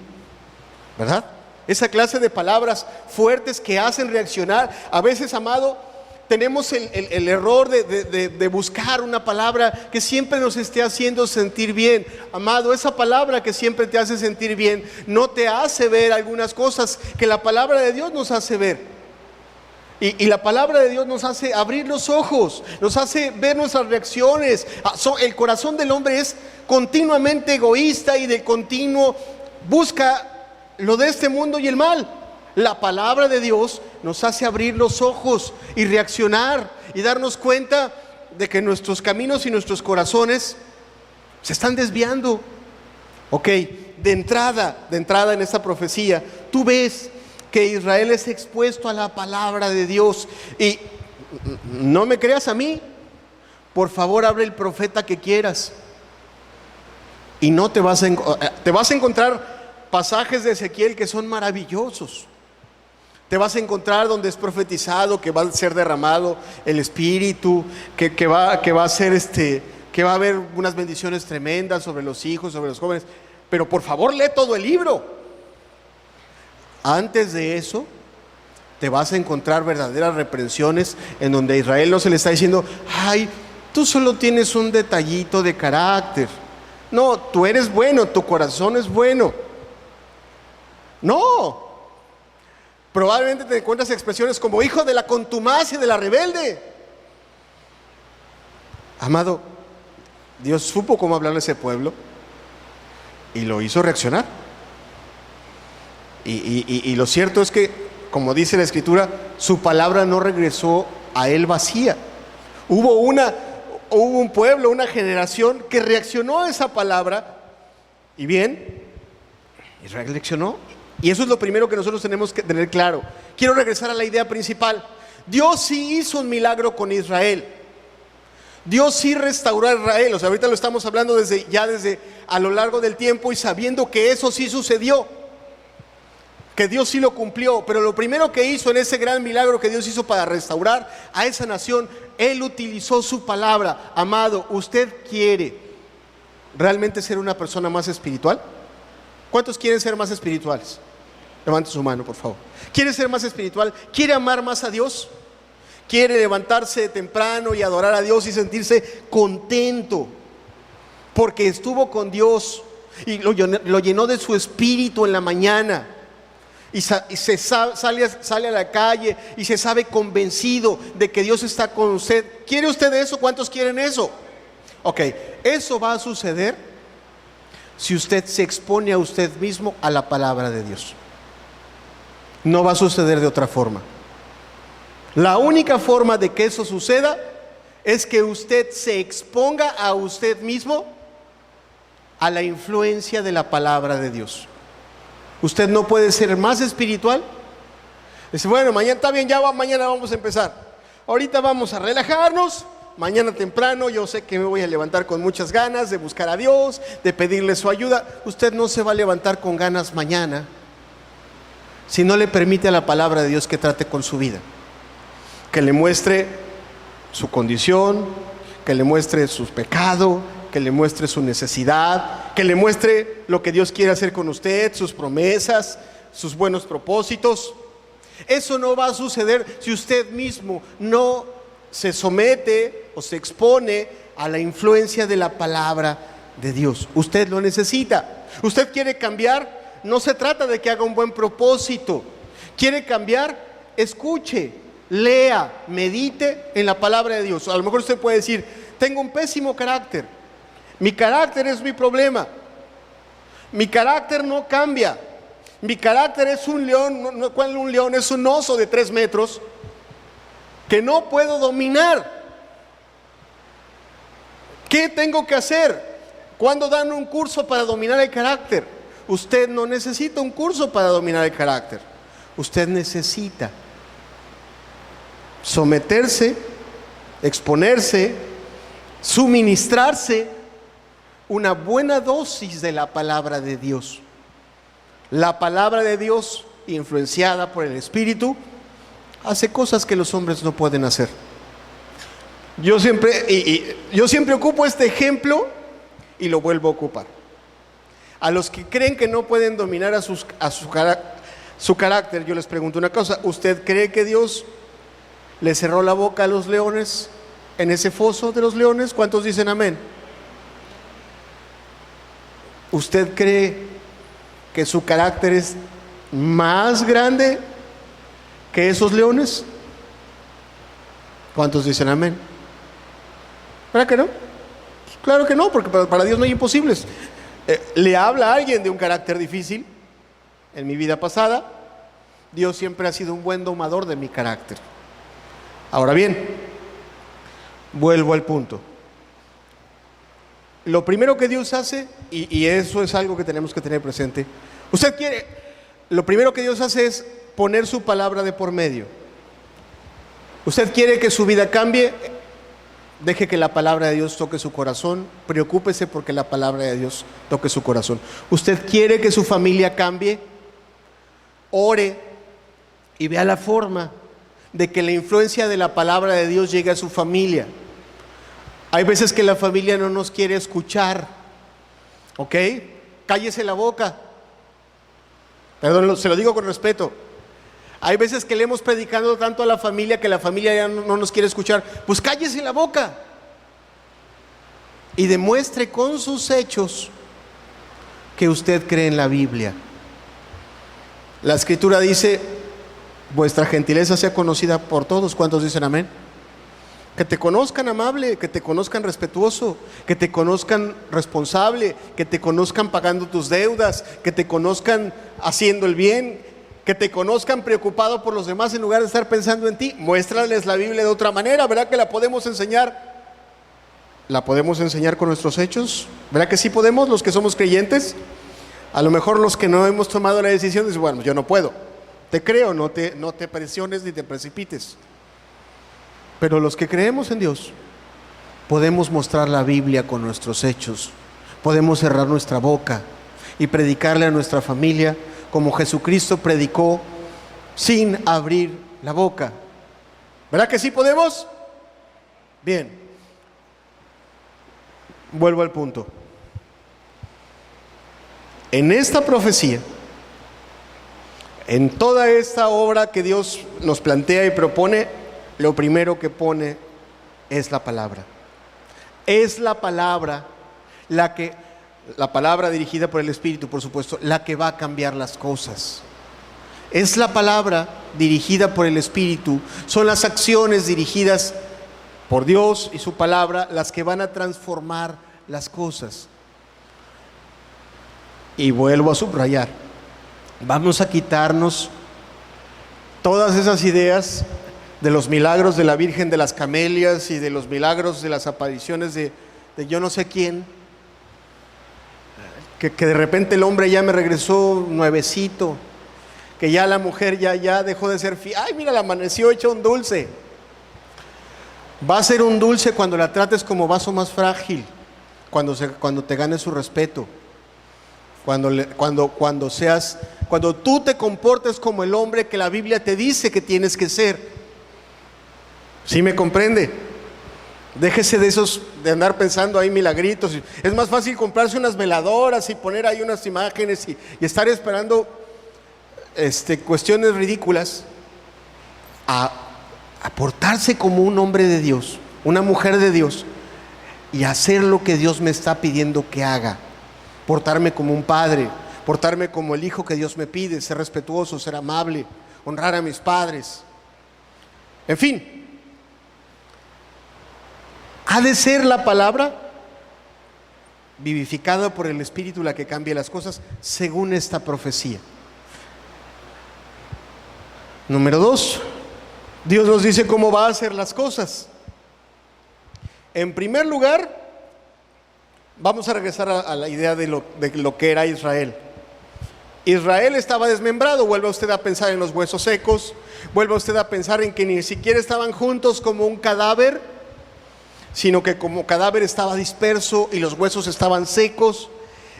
¿Verdad? Esa clase de palabras fuertes que hacen reaccionar. A veces, amado, tenemos el error de buscar una palabra que siempre nos esté haciendo sentir bien. Amado, esa palabra que siempre te hace sentir bien no te hace ver algunas cosas que la palabra de Dios nos hace ver. Y la palabra de Dios nos hace abrir los ojos, nos hace ver nuestras reacciones. El corazón del hombre es continuamente egoísta y de continuo busca lo de este mundo y el mal. La palabra de Dios nos hace abrir los ojos y reaccionar y darnos cuenta de que nuestros caminos y nuestros corazones se están desviando. Ok, de entrada en esta profecía, tú ves que Israel es expuesto a la palabra de Dios. Y no me creas a mí, por favor abre el profeta que quieras y no te vas a encontrar pasajes de Ezequiel que son maravillosos. Te vas a encontrar donde es profetizado que va a ser derramado el Espíritu, que va a ser que va a haber unas bendiciones tremendas sobre los hijos, sobre los jóvenes. Pero por favor lee todo el libro. Antes de eso te vas a encontrar verdaderas reprensiones en donde a Israel no se le está diciendo: ay, tú solo tienes un detallito de carácter. No, tú eres bueno, tu corazón es bueno. No, probablemente te encuentras expresiones como hijo de la contumacia y de la rebelde. Amado, Dios supo cómo hablarle a ese pueblo y lo hizo reaccionar. Y lo cierto es que, como dice la Escritura, su palabra no regresó a él vacía. Hubo un pueblo, una generación que reaccionó a esa palabra. Y bien, Israel reaccionó. Y eso es lo primero que nosotros tenemos que tener claro. Quiero regresar a la idea principal. Dios sí hizo un milagro con Israel. Dios sí restauró a Israel. O sea, ahorita lo estamos hablando desde a lo largo del tiempo y sabiendo que eso sí sucedió, que Dios sí lo cumplió. Pero lo primero que hizo en ese gran milagro que Dios hizo para restaurar a esa nación, Él utilizó su palabra. Amado, ¿usted quiere realmente ser una persona más espiritual? ¿Cuántos quieren ser más espirituales? Levante su mano, por favor. ¿Quiere ser más espiritual? ¿Quiere amar más a Dios? ¿Quiere levantarse temprano y adorar a Dios y sentirse contento porque estuvo con Dios y lo llenó de su espíritu en la mañana? Y sale a la calle y se sabe convencido de que Dios está con usted. ¿Quiere usted eso? ¿Cuántos quieren eso? Ok, eso va a suceder si usted se expone a usted mismo a la palabra de Dios. No va a suceder de otra forma. La única forma de que eso suceda es que usted se exponga a usted mismo a la influencia de la palabra de Dios. Usted no puede ser más espiritual. Dice, bueno, mañana está bien, mañana vamos a empezar. Ahorita vamos a relajarnos. Mañana temprano yo sé que me voy a levantar con muchas ganas de buscar a Dios, de pedirle su ayuda. Usted no se va a levantar con ganas mañana si no le permite a la palabra de Dios que trate con su vida, que le muestre su condición, que le muestre su pecado, que le muestre su necesidad, que le muestre lo que Dios quiere hacer con usted, sus promesas, sus buenos propósitos. Eso no va a suceder si usted mismo no se somete o se expone a la influencia de la palabra de Dios. Usted lo necesita. Usted quiere cambiar, no se trata de que haga un buen propósito. Quiere cambiar, escuche, lea, medite en la palabra de Dios. A lo mejor usted puede decir, tengo un pésimo carácter. Mi carácter es mi problema. Mi carácter no cambia. Mi carácter es un león. ¿Cuál es un león? Es un oso de 3 metros que no puedo dominar. ¿Qué tengo que hacer? ¿Cuándo dan un curso para dominar el carácter? Usted no necesita un curso para dominar el carácter. Usted necesita someterse, exponerse, suministrarse una buena dosis de la palabra de Dios. La palabra de Dios, influenciada por el Espíritu, hace cosas que los hombres no pueden hacer. Yo siempre ocupo este ejemplo y lo vuelvo a ocupar. A los que creen que no pueden dominar su carácter, yo les pregunto una cosa: ¿usted cree que Dios le cerró la boca a los leones en ese foso de los leones? ¿Cuántos dicen amén? ¿Usted cree que su carácter es más grande que esos leones? ¿Cuántos dicen amén? ¿Verdad que no? Claro que no, porque para Dios no hay imposibles. Le habla a alguien de un carácter difícil. En mi vida pasada, Dios siempre ha sido un buen domador de mi carácter. Ahora bien, vuelvo al punto. Lo primero que Dios hace, y eso es algo que tenemos que tener presente, lo primero que Dios hace es poner su palabra de por medio. Usted quiere que su vida cambie, deje que la palabra de Dios toque su corazón, preocúpese porque la palabra de Dios toque su corazón. Usted quiere que su familia cambie, ore y vea la forma de que la influencia de la palabra de Dios llegue a su familia. Hay veces que la familia no nos quiere escuchar, ¿ok? Cállese la boca. Perdón, se lo digo con respeto. Hay veces que le hemos predicado tanto a la familia que la familia ya no nos quiere escuchar. Pues cállese la boca y demuestre con sus hechos que usted cree en la Biblia. La Escritura dice: vuestra gentileza sea conocida por todos. ¿Cuántos dicen amén? Que te conozcan amable, que te conozcan respetuoso, que te conozcan responsable, que te conozcan pagando tus deudas, que te conozcan haciendo el bien, que te conozcan preocupado por los demás en lugar de estar pensando en ti. Muéstrales la Biblia de otra manera. ¿Verdad que la podemos enseñar? ¿La podemos enseñar con nuestros hechos? ¿Verdad que sí podemos, los que somos creyentes? A lo mejor los que no hemos tomado la decisión dicen, bueno, yo no puedo. Te creo, no te presiones ni te precipites. Pero los que creemos en Dios podemos mostrar la Biblia con nuestros hechos. Podemos cerrar nuestra boca y predicarle a nuestra familia como Jesucristo predicó sin abrir la boca. ¿Verdad que sí podemos? Bien. Vuelvo al punto. En esta profecía, en toda esta obra que Dios nos plantea y propone, lo primero que pone es la palabra. Es la palabra la palabra dirigida por el Espíritu, por supuesto, la que va a cambiar las cosas. Es la palabra dirigida por el Espíritu, son las acciones dirigidas por Dios y su palabra las que van a transformar las cosas. Y vuelvo a subrayar, vamos a quitarnos todas esas ideas de los milagros de la Virgen de las Camelias y de los milagros de las apariciones de yo no sé quién, que de repente el hombre ya me regresó nuevecito, que ya la mujer ya dejó de ser ay, mira, la amaneció hecha un dulce. Va a ser un dulce cuando la trates como vaso más frágil, cuando te gane su respeto, cuando tú te comportes como el hombre que la Biblia te dice que tienes que ser. ¿Sí me comprende? Déjese de andar pensando ahí milagritos. Es más fácil comprarse unas veladoras y poner ahí unas imágenes y estar esperando cuestiones ridículas a portarse como un hombre de Dios, una mujer de Dios, y hacer lo que Dios me está pidiendo que haga. Portarme como un padre, portarme como el hijo que Dios me pide, ser respetuoso, ser amable, honrar a mis padres. En fin, ha de ser la palabra vivificada por el Espíritu la que cambie las cosas según esta profecía. Número 2, Dios nos dice cómo va a hacer las cosas. En primer lugar, vamos a regresar a la idea de lo que era Israel. Israel estaba desmembrado. Vuelva usted a pensar en los huesos secos, vuelva usted a pensar en que ni siquiera estaban juntos como un cadáver, sino que como cadáver estaba disperso y los huesos estaban secos.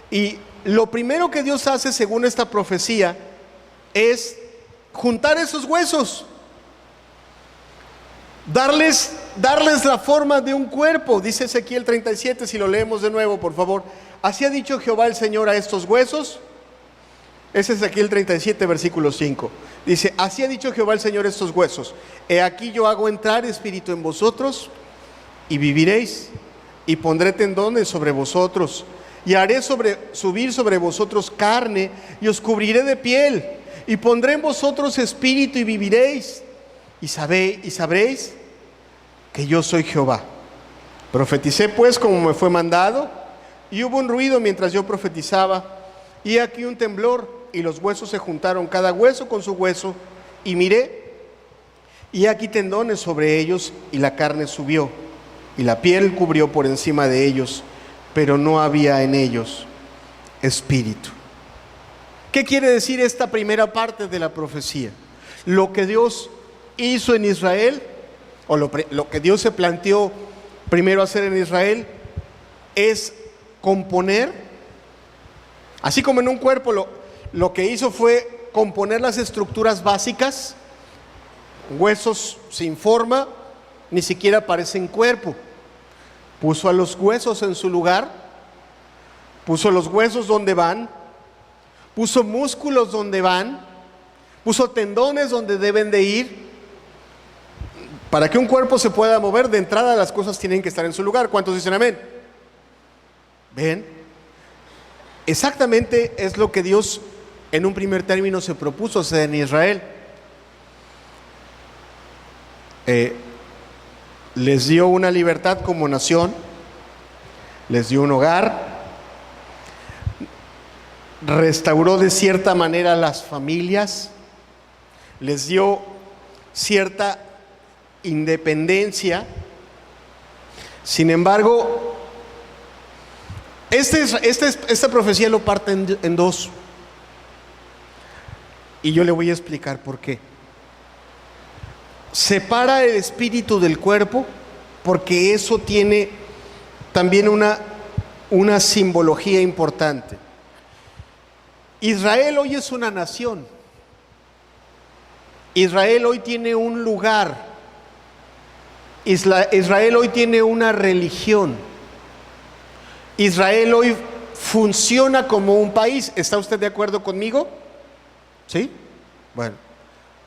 Y lo primero que Dios hace según esta profecía es juntar esos huesos, darles la forma de un cuerpo. Dice Ezequiel 37, si lo leemos de nuevo, por favor. Así ha dicho Jehová el Señor a estos huesos. Es Ezequiel 37, versículo 5. Dice, así ha dicho Jehová el Señor a estos huesos: he aquí yo hago entrar espíritu en vosotros y viviréis, y pondré tendones sobre vosotros, y haré subir sobre vosotros carne, y os cubriré de piel, y pondré en vosotros espíritu y viviréis, y sabréis que yo soy Jehová. Profeticé pues como me fue mandado, y hubo un ruido mientras yo profetizaba, y aquí un temblor, y los huesos se juntaron, cada hueso con su hueso, y miré, y aquí tendones sobre ellos, y la carne subió, y la piel cubrió por encima de ellos, pero no había en ellos espíritu. ¿Qué quiere decir esta primera parte de la profecía? Lo que Dios hizo en Israel, o lo que Dios se planteó primero hacer en Israel, es componer, así como en un cuerpo lo que hizo fue componer las estructuras básicas. Huesos sin forma, ni siquiera parecen cuerpo. Puso a los huesos en su lugar, puso los huesos donde van, puso músculos donde van, puso tendones donde deben de ir. Para que un cuerpo se pueda mover, de entrada las cosas tienen que estar en su lugar. ¿Cuántos dicen amén? ¿Ven? Exactamente es lo que Dios en un primer término se propuso hacer en Israel. Les dio una libertad como nación, les dio un hogar, restauró de cierta manera las familias, les dio cierta independencia. Sin embargo, esta profecía lo parte en dos, y yo le voy a explicar por qué. Separa el espíritu del cuerpo, porque eso tiene también una simbología importante. Israel hoy es una nación. Israel hoy tiene un lugar. Israel hoy tiene una religión. Israel hoy funciona como un país. ¿Está usted de acuerdo conmigo? ¿Sí? Bueno,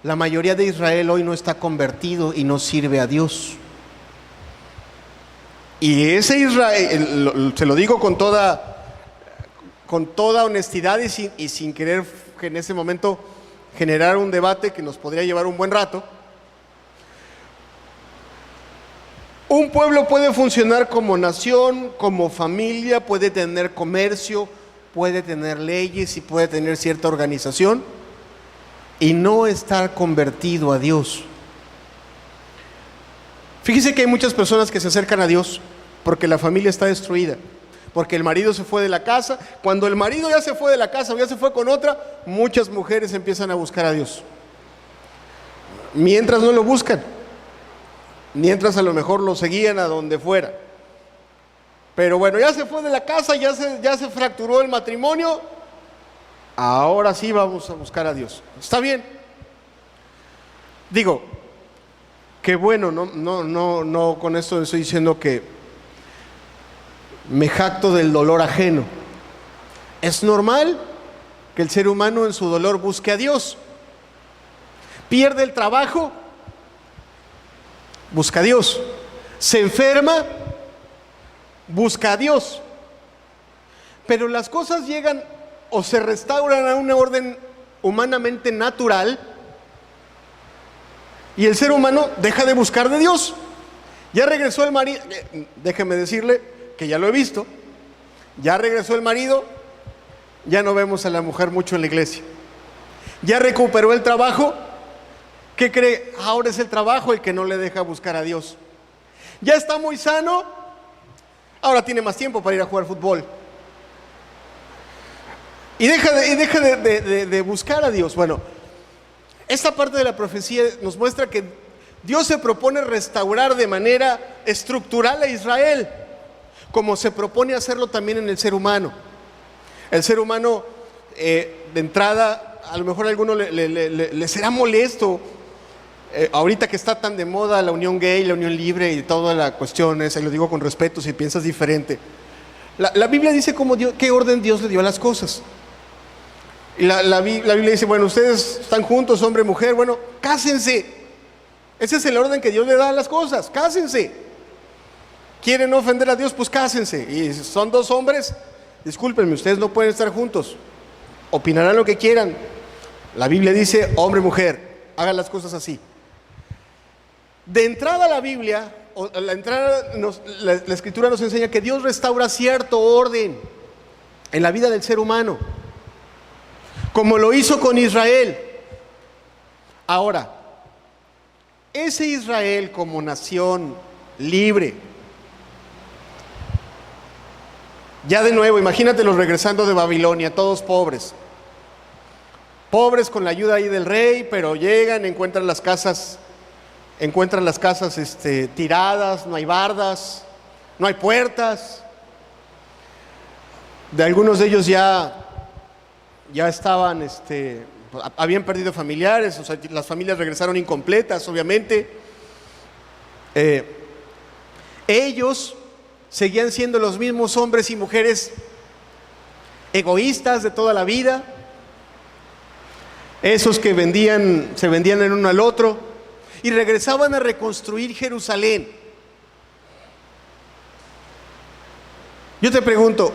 la mayoría de Israel hoy no está convertido y no sirve a Dios. Y ese Israel, se lo digo con toda honestidad y sin querer en ese momento generar un debate que nos podría llevar un buen rato. Un pueblo puede funcionar como nación, como familia, puede tener comercio, puede tener leyes y puede tener cierta organización y no estar convertido a Dios. Fíjese que hay muchas personas que se acercan a Dios porque la familia está destruida, porque el marido se fue de la casa. Cuando el marido ya se fue de la casa o ya se fue con otra, muchas mujeres empiezan a buscar a Dios. Mientras no lo buscan, mientras a lo mejor lo seguían a donde fuera. Pero bueno, ya se fue de la casa, ya se fracturó el matrimonio. Ahora sí vamos a buscar a Dios. Está bien. Digo, que bueno, no con esto estoy diciendo que me jacto del dolor ajeno. Es normal que el ser humano en su dolor busque a Dios. Pierde el trabajo, busca a Dios. Se enferma, busca a Dios. Pero las cosas llegan o se restauran a un orden humanamente natural y el ser humano deja de buscar de Dios. Ya regresó el marido, déjeme decirle que ya lo he visto, ya regresó el marido, ya no vemos a la mujer mucho en la iglesia. Ya recuperó el trabajo, ¿qué cree? Ahora es el trabajo el que no le deja buscar a Dios. Ya está muy sano, ahora tiene más tiempo para ir a jugar fútbol. Y deja de buscar a Dios. Bueno, esta parte de la profecía nos muestra que Dios se propone restaurar de manera estructural a Israel, como se propone hacerlo también en el ser humano. El ser humano, de entrada, a lo mejor a alguno le será molesto, ahorita que está tan de moda la unión gay, la unión libre y toda la cuestión esa, y lo digo con respeto si piensas diferente. La Biblia dice qué orden Dios le dio a las cosas. Y la Biblia dice, bueno, ustedes están juntos, hombre y mujer, bueno, cásense. Ese es el orden que Dios le da a las cosas, cásense. ¿Quieren no ofender a Dios? Pues cásense. Y si son dos hombres, discúlpenme, ustedes no pueden estar juntos. Opinarán lo que quieran. La Biblia dice, hombre y mujer, hagan las cosas así. De entrada la Biblia, la Escritura nos enseña que Dios restaura cierto orden en la vida del ser humano, como lo hizo con Israel. Ahora, ese Israel como nación libre, ya de nuevo, imagínatelos regresando de Babilonia, todos pobres con la ayuda ahí del rey, pero llegan, encuentran las casas tiradas, no hay bardas, no hay puertas. De algunos de ellos ya estaban, habían perdido familiares, o sea, las familias regresaron incompletas, obviamente. Ellos seguían siendo los mismos hombres y mujeres egoístas de toda la vida, esos que se vendían el uno al otro, y regresaban a reconstruir Jerusalén. Yo te pregunto,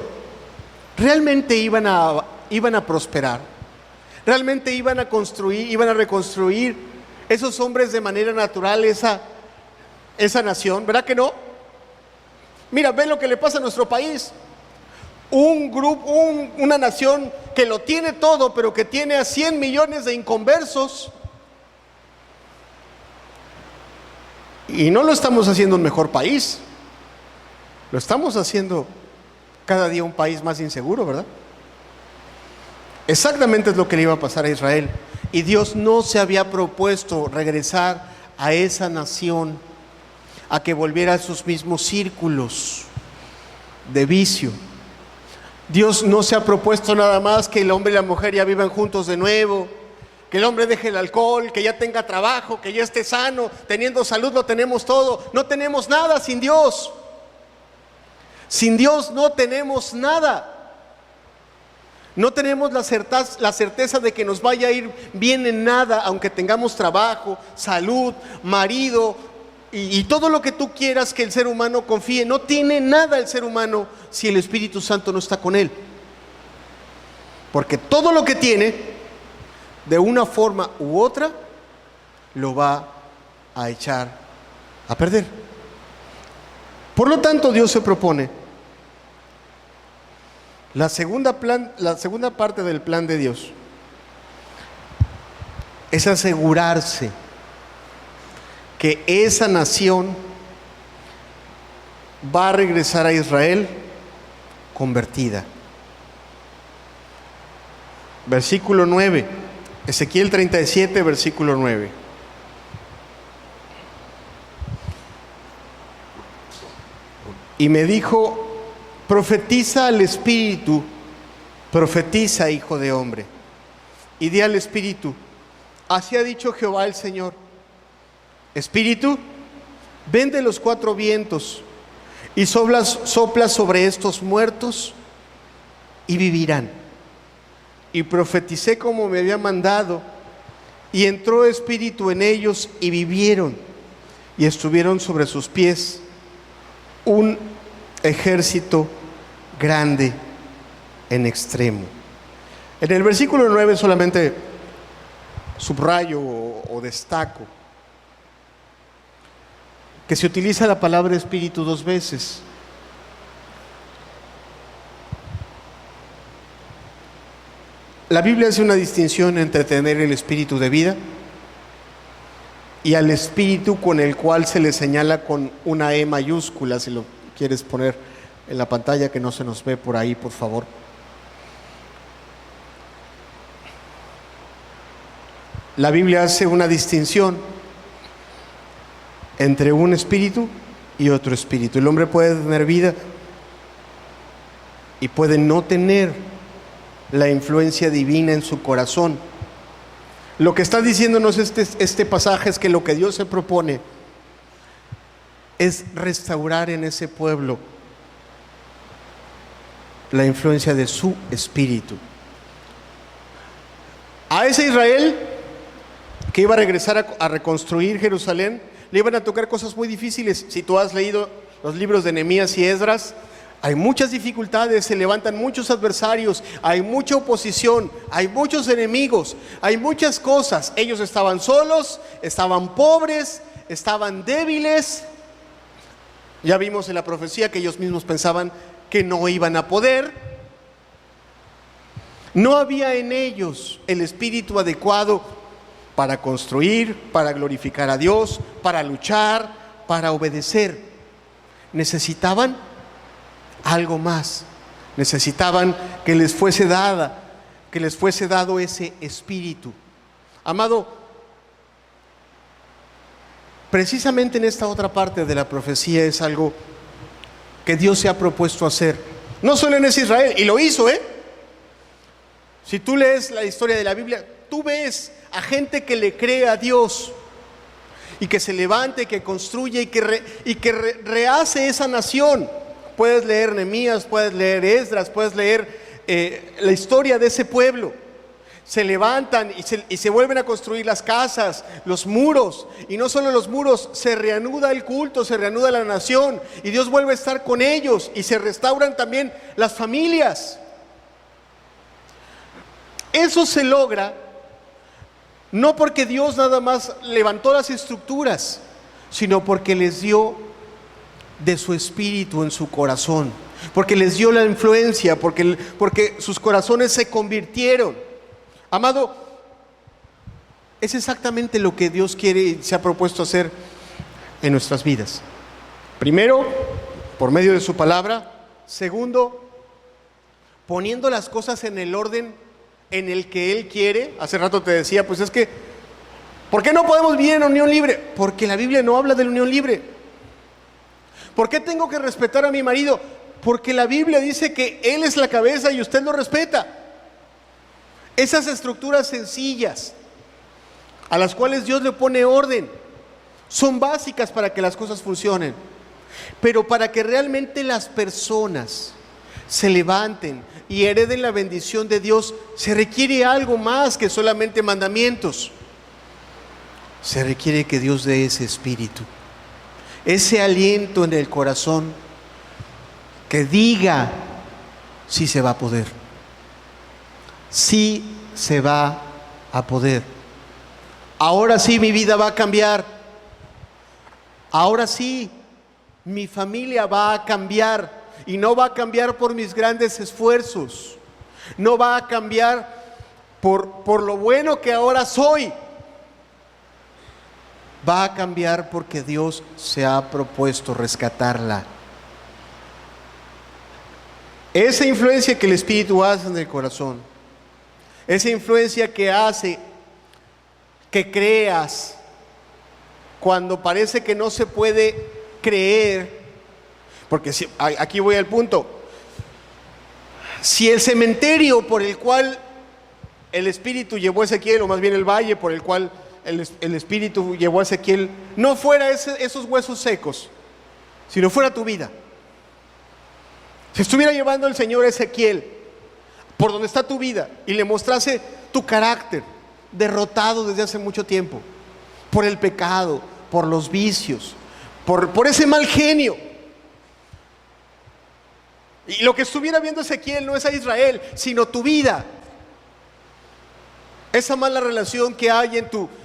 ¿realmente iban a prosperar? ¿Realmente iban a reconstruir esos hombres de manera natural esa nación? ¿Verdad que no? Mira, ve lo que le pasa a nuestro país. Una nación que lo tiene todo, pero que tiene a 100 millones de inconversos. Y no lo estamos haciendo un mejor país, lo estamos haciendo cada día un país más inseguro, ¿verdad? Exactamente es lo que le iba a pasar a Israel. Y Dios no se había propuesto regresar a esa nación a que volviera a sus mismos círculos de vicio. Dios no se ha propuesto nada más que el hombre y la mujer ya vivan juntos de nuevo, que el hombre deje el alcohol, que ya tenga trabajo, que ya esté sano. Teniendo salud lo tenemos todo. No tenemos nada sin Dios. Sin Dios no tenemos nada. No tenemos la certeza de que nos vaya a ir bien en nada, aunque tengamos trabajo, salud, marido y todo lo que tú quieras que el ser humano confíe. No tiene nada el ser humano si el Espíritu Santo no está con él. Porque todo lo que tiene, de una forma u otra, lo va a echar a perder. Por lo tanto, Dios se propone la segunda parte del plan de Dios es asegurarse que esa nación va a regresar a Israel convertida. Versículo 9, Ezequiel 37, versículo 9. Y me dijo: profetiza al Espíritu, profetiza, hijo de hombre, y di al Espíritu: así ha dicho Jehová el Señor, Espíritu, ven de los cuatro vientos y sopla sobre estos muertos y vivirán. Y profeticé como me había mandado, y entró Espíritu en ellos y vivieron, y estuvieron sobre sus pies un ejército grande en extremo. En el versículo 9 solamente subrayo o destaco que se utiliza la palabra espíritu 2 veces. La Biblia hace una distinción entre tener el espíritu de vida y al espíritu con el cual se le señala con una E mayúscula, si lo quieres poner en la pantalla, que no se nos ve por ahí, por favor. La Biblia hace una distinción entre un espíritu y otro espíritu. El hombre puede tener vida y puede no tener la influencia divina en su corazón. Lo que está diciéndonos este pasaje es que lo que Dios se propone es restaurar en ese pueblo la influencia de su espíritu. A ese Israel que iba a regresar a reconstruir Jerusalén, le iban a tocar cosas muy difíciles. Si tú has leído los libros de Nehemías y Esdras, hay muchas dificultades, se levantan muchos adversarios, hay mucha oposición, hay muchos enemigos, hay muchas cosas. Ellos estaban solos, estaban pobres, estaban débiles. Ya vimos en la profecía que ellos mismos pensaban que no iban a poder. No había en ellos el espíritu adecuado para construir, para glorificar a Dios, para luchar, para obedecer. Necesitaban algo más. Necesitaban que les fuese dado ese espíritu. Amado, precisamente en esta otra parte de la profecía es algo que Dios se ha propuesto hacer. No solo en ese Israel, y lo hizo, Si tú lees la historia de la Biblia, tú ves a gente que le cree a Dios y que se levante, que construye y que rehace esa nación. Puedes leer Nehemías, puedes leer Esdras, puedes leer la historia de ese pueblo. Se levantan y se vuelven a construir las casas, los muros, y no solo los muros, se reanuda el culto, se reanuda la nación, y Dios vuelve a estar con ellos, y se restauran también las familias. Eso se logra no porque Dios nada más levantó las estructuras, sino porque les dio de su espíritu en su corazón, porque les dio la influencia, porque sus corazones se convirtieron. Amado, es exactamente lo que Dios quiere y se ha propuesto hacer en nuestras vidas. Primero, por medio de su palabra. Segundo, poniendo las cosas en el orden en el que Él quiere. Hace rato te decía, pues es que, ¿por qué no podemos vivir en unión libre? Porque la Biblia no habla de la unión libre. ¿Por qué tengo que respetar a mi marido? Porque la Biblia dice que Él es la cabeza y usted lo respeta. Esas estructuras sencillas a las cuales Dios le pone orden son básicas para que las cosas funcionen. Pero para que realmente las personas se levanten y hereden la bendición de Dios, se requiere algo más que solamente mandamientos. Se requiere que Dios dé ese espíritu, ese aliento en el corazón que diga: sí se va a poder, sí se va a poder. Ahora sí mi vida va a cambiar. Ahora sí mi familia va a cambiar. Y no va a cambiar por mis grandes esfuerzos. No va a cambiar por lo bueno que ahora soy. Va a cambiar porque Dios se ha propuesto rescatarla. Esa influencia que el Espíritu hace en el corazón, esa influencia que hace que creas cuando parece que no se puede creer, porque aquí voy al punto. Si el cementerio por el cual el Espíritu llevó a Ezequiel, o más bien el valle por el cual el Espíritu llevó a Ezequiel, no fuera esos huesos secos, sino fuera tu vida. Si estuviera llevando el Señor a Ezequiel por donde está tu vida y le mostrase tu carácter derrotado desde hace mucho tiempo, por el pecado, por los vicios, por ese mal genio, y lo que estuviera viendo Ezequiel no es a Israel, sino tu vida, esa mala relación que hay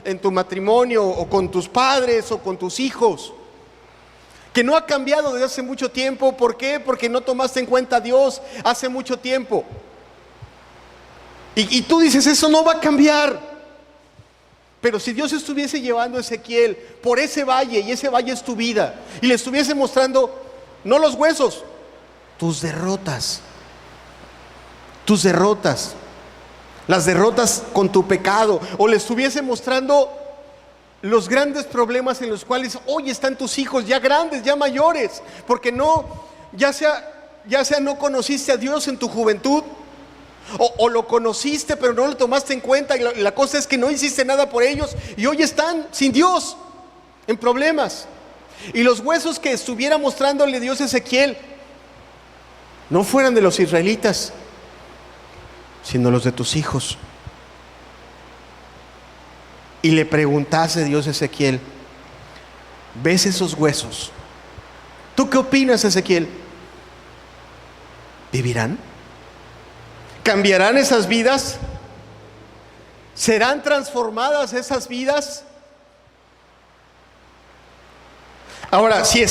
en tu matrimonio, o con tus padres, o con tus hijos, que no ha cambiado desde hace mucho tiempo. ¿Por qué? Porque no tomaste en cuenta a Dios hace mucho tiempo. Y tú dices: eso no va a cambiar. Pero si Dios estuviese llevando a Ezequiel por ese valle, y ese valle es tu vida, y le estuviese mostrando no los huesos, tus derrotas, las derrotas con tu pecado, o le estuviese mostrando los grandes problemas en los cuales hoy están tus hijos, ya grandes, ya mayores, porque ya sea no conociste a Dios en tu juventud, o lo conociste pero no lo tomaste en cuenta, y la cosa es que no hiciste nada por ellos, y hoy están sin Dios, en problemas. Y los huesos que estuviera mostrándole Dios a Ezequiel no fueran de los israelitas, sino los de tus hijos. Y le preguntase Dios a Ezequiel: ¿ves esos huesos? ¿Tú qué opinas, Ezequiel? ¿Vivirán? ¿Cambiarán esas vidas? ¿Serán transformadas esas vidas? Ahora, si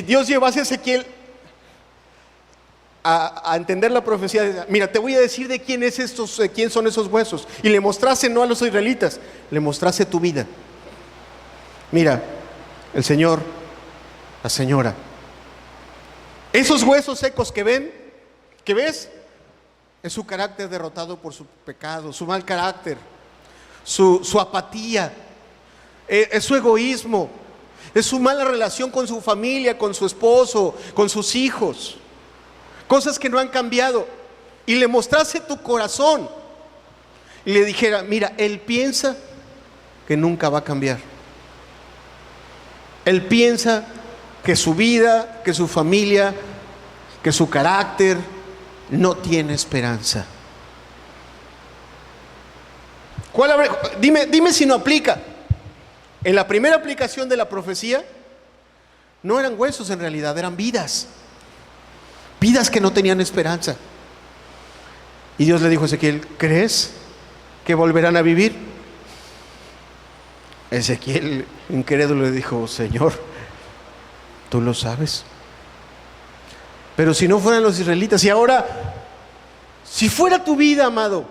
Dios llevase a Ezequiel a entender la profecía, mira, te voy a decir de quién son esos huesos, y le mostrase no a los israelitas, le mostrase tu vida. Mira, el Señor, la señora, esos huesos secos que ves, es su carácter derrotado por su pecado, su mal carácter, su apatía, es su egoísmo, es su mala relación con su familia, con su esposo, con sus hijos, cosas que no han cambiado. Y le mostrase tu corazón y le dijera: mira, él piensa que nunca va a cambiar, él piensa que su vida, que su familia, que su carácter no tiene esperanza. Dime si no aplica. En la primera aplicación de la profecía no eran huesos, en realidad eran vidas que no tenían esperanza. Y Dios le dijo a Ezequiel: ¿crees que volverán a vivir? Ezequiel, incrédulo, le dijo: Señor, tú lo sabes. Pero si no fueran los israelitas, y ahora, si fuera tu vida, amado,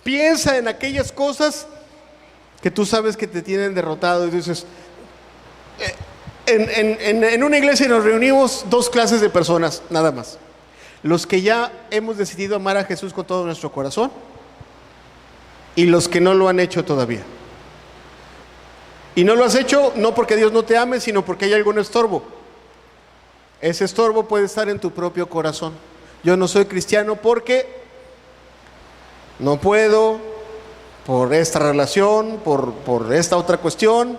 piensa en aquellas cosas que tú sabes que te tienen derrotado. Y dices: en una iglesia nos reunimos dos clases de personas, nada más: los que ya hemos decidido amar a Jesús con todo nuestro corazón, y los que no lo han hecho todavía. Y no lo has hecho no porque Dios no te ame, sino porque hay algún estorbo. Ese estorbo puede estar en tu propio corazón. Yo no soy cristiano porque no puedo, por esta relación, por esta otra cuestión.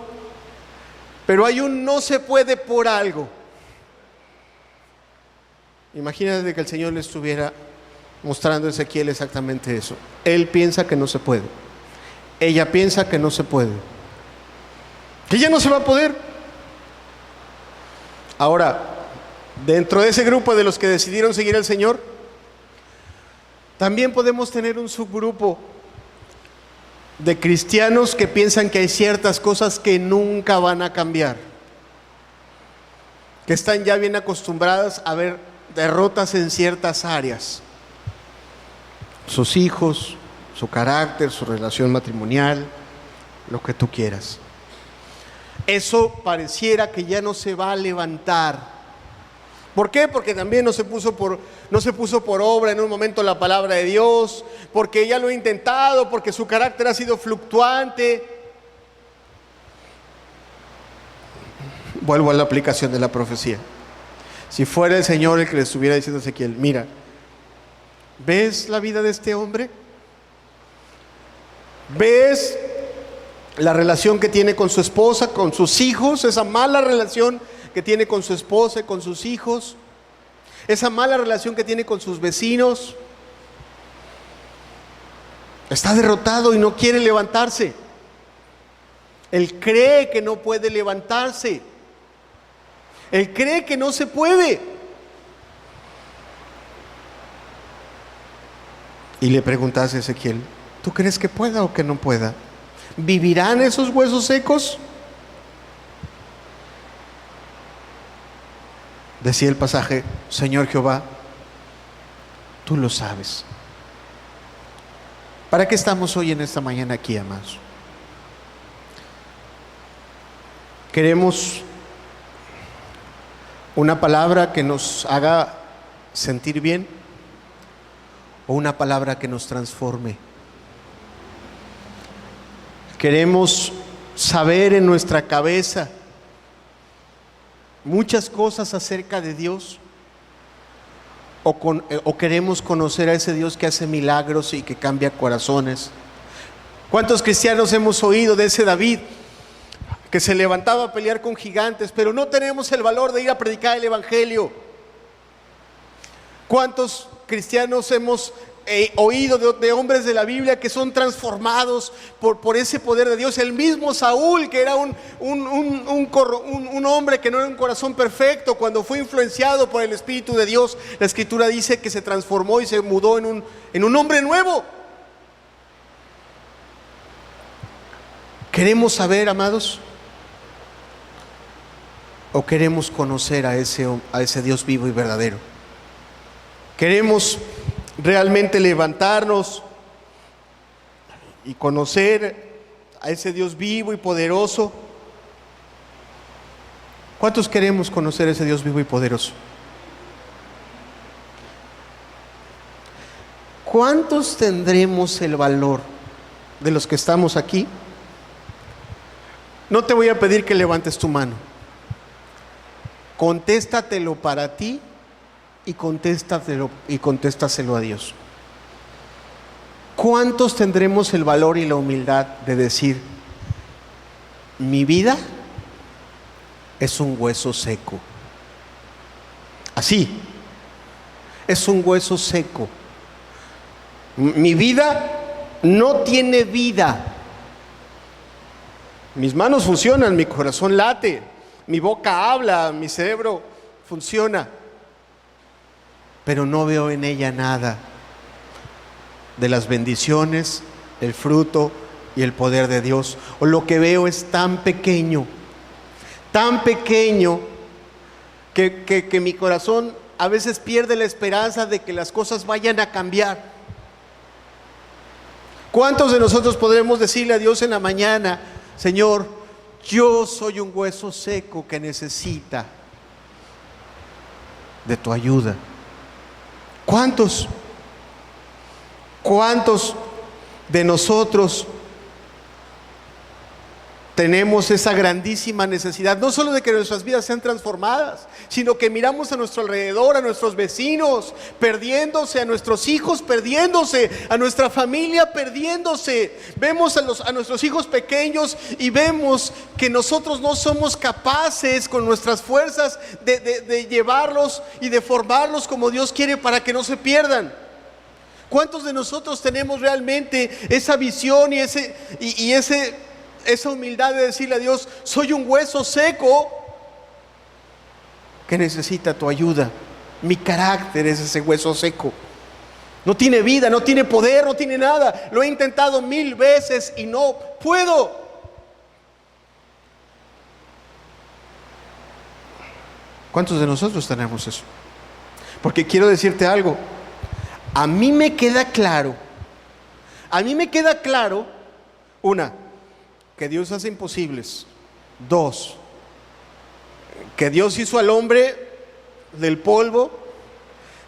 Pero hay un no se puede por algo. Imagínate que el Señor le estuviera mostrando a Ezequiel exactamente eso. Él piensa que no se puede. Ella piensa que no se puede. Que ya no se va a poder. Ahora, dentro de ese grupo de los que decidieron seguir al Señor, también podemos tener un subgrupo de cristianos que piensan que hay ciertas cosas que nunca van a cambiar, que están ya bien acostumbradas a ver derrotas en ciertas áreas: sus hijos, su carácter, su relación matrimonial, lo que tú quieras. Eso pareciera que ya no se va a levantar. ¿Por qué? Porque también no se puso por obra en un momento la palabra de Dios, porque ya lo ha intentado, porque su carácter ha sido fluctuante. Vuelvo a la aplicación de la profecía. Si fuera el Señor el que le estuviera diciendo a Ezequiel: mira, ¿ves la vida de este hombre? ¿Ves la relación que tiene con su esposa, con sus hijos? Esa mala relación que tiene con su esposa y con sus hijos, esa mala relación que tiene con sus vecinos. Está derrotado y no quiere levantarse. Él cree que no puede levantarse. Él cree que no se puede. Y le preguntas a Ezequiel: ¿tú crees que pueda o que no pueda? ¿Vivirán esos huesos secos? Decía el pasaje: Señor Jehová, tú lo sabes. ¿Para qué estamos hoy en esta mañana aquí, amados? Queremos una palabra que nos haga sentir bien, o una palabra que nos transforme. Queremos saber en nuestra cabeza muchas cosas acerca de Dios, o queremos conocer a ese Dios que hace milagros y que cambia corazones. ¿Cuántos cristianos hemos oído de ese David que se levantaba a pelear con gigantes, pero no tenemos el valor de ir a predicar el evangelio? ¿Cuántos cristianos hemos oído de hombres de la Biblia que son transformados por ese poder de Dios? El mismo Saúl, que era un hombre que no era un corazón perfecto, cuando fue influenciado por el Espíritu de Dios, la Escritura dice que se transformó y se mudó en un hombre nuevo. ¿Queremos saber, amados? ¿O queremos conocer a ese Dios vivo y verdadero? ¿Queremos realmente levantarnos y conocer a ese Dios vivo y poderoso? ¿Cuántos queremos conocer a ese Dios vivo y poderoso? ¿Cuántos tendremos el valor de los que estamos aquí? No te voy a pedir que levantes tu mano. Contéstatelo para ti y contéstaselo a Dios. ¿Cuántos tendremos el valor y la humildad de decir: mi vida es un hueso seco? Así, es un hueso seco. Mi vida no tiene vida. Mis manos funcionan, mi corazón late, mi boca habla, mi cerebro funciona, pero no veo en ella nada de las bendiciones, el fruto y el poder de Dios. O lo que veo es tan pequeño que mi corazón a veces pierde la esperanza de que las cosas vayan a cambiar. ¿Cuántos de nosotros podremos decirle a Dios en la mañana: Señor, yo soy un hueso seco que necesita de tu ayuda? ¿Cuántos de nosotros tenemos esa grandísima necesidad, no solo de que nuestras vidas sean transformadas, sino que miramos a nuestro alrededor, a nuestros vecinos perdiéndose, a nuestros hijos perdiéndose, a nuestra familia perdiéndose. Vemos a nuestros hijos pequeños y vemos que nosotros no somos capaces con nuestras fuerzas de llevarlos y de formarlos como Dios quiere para que no se pierdan. ¿Cuántos de nosotros tenemos realmente esa visión y esa humildad de decirle a Dios: soy un hueso seco que necesita tu ayuda? Mi carácter es ese hueso seco. No tiene vida, no tiene poder, no tiene nada. Lo he intentado 1000 veces y no puedo. ¿Cuántos de nosotros tenemos eso? Porque quiero decirte algo. A mí me queda claro, una, que Dios hace imposibles. 2, que Dios hizo al hombre del polvo.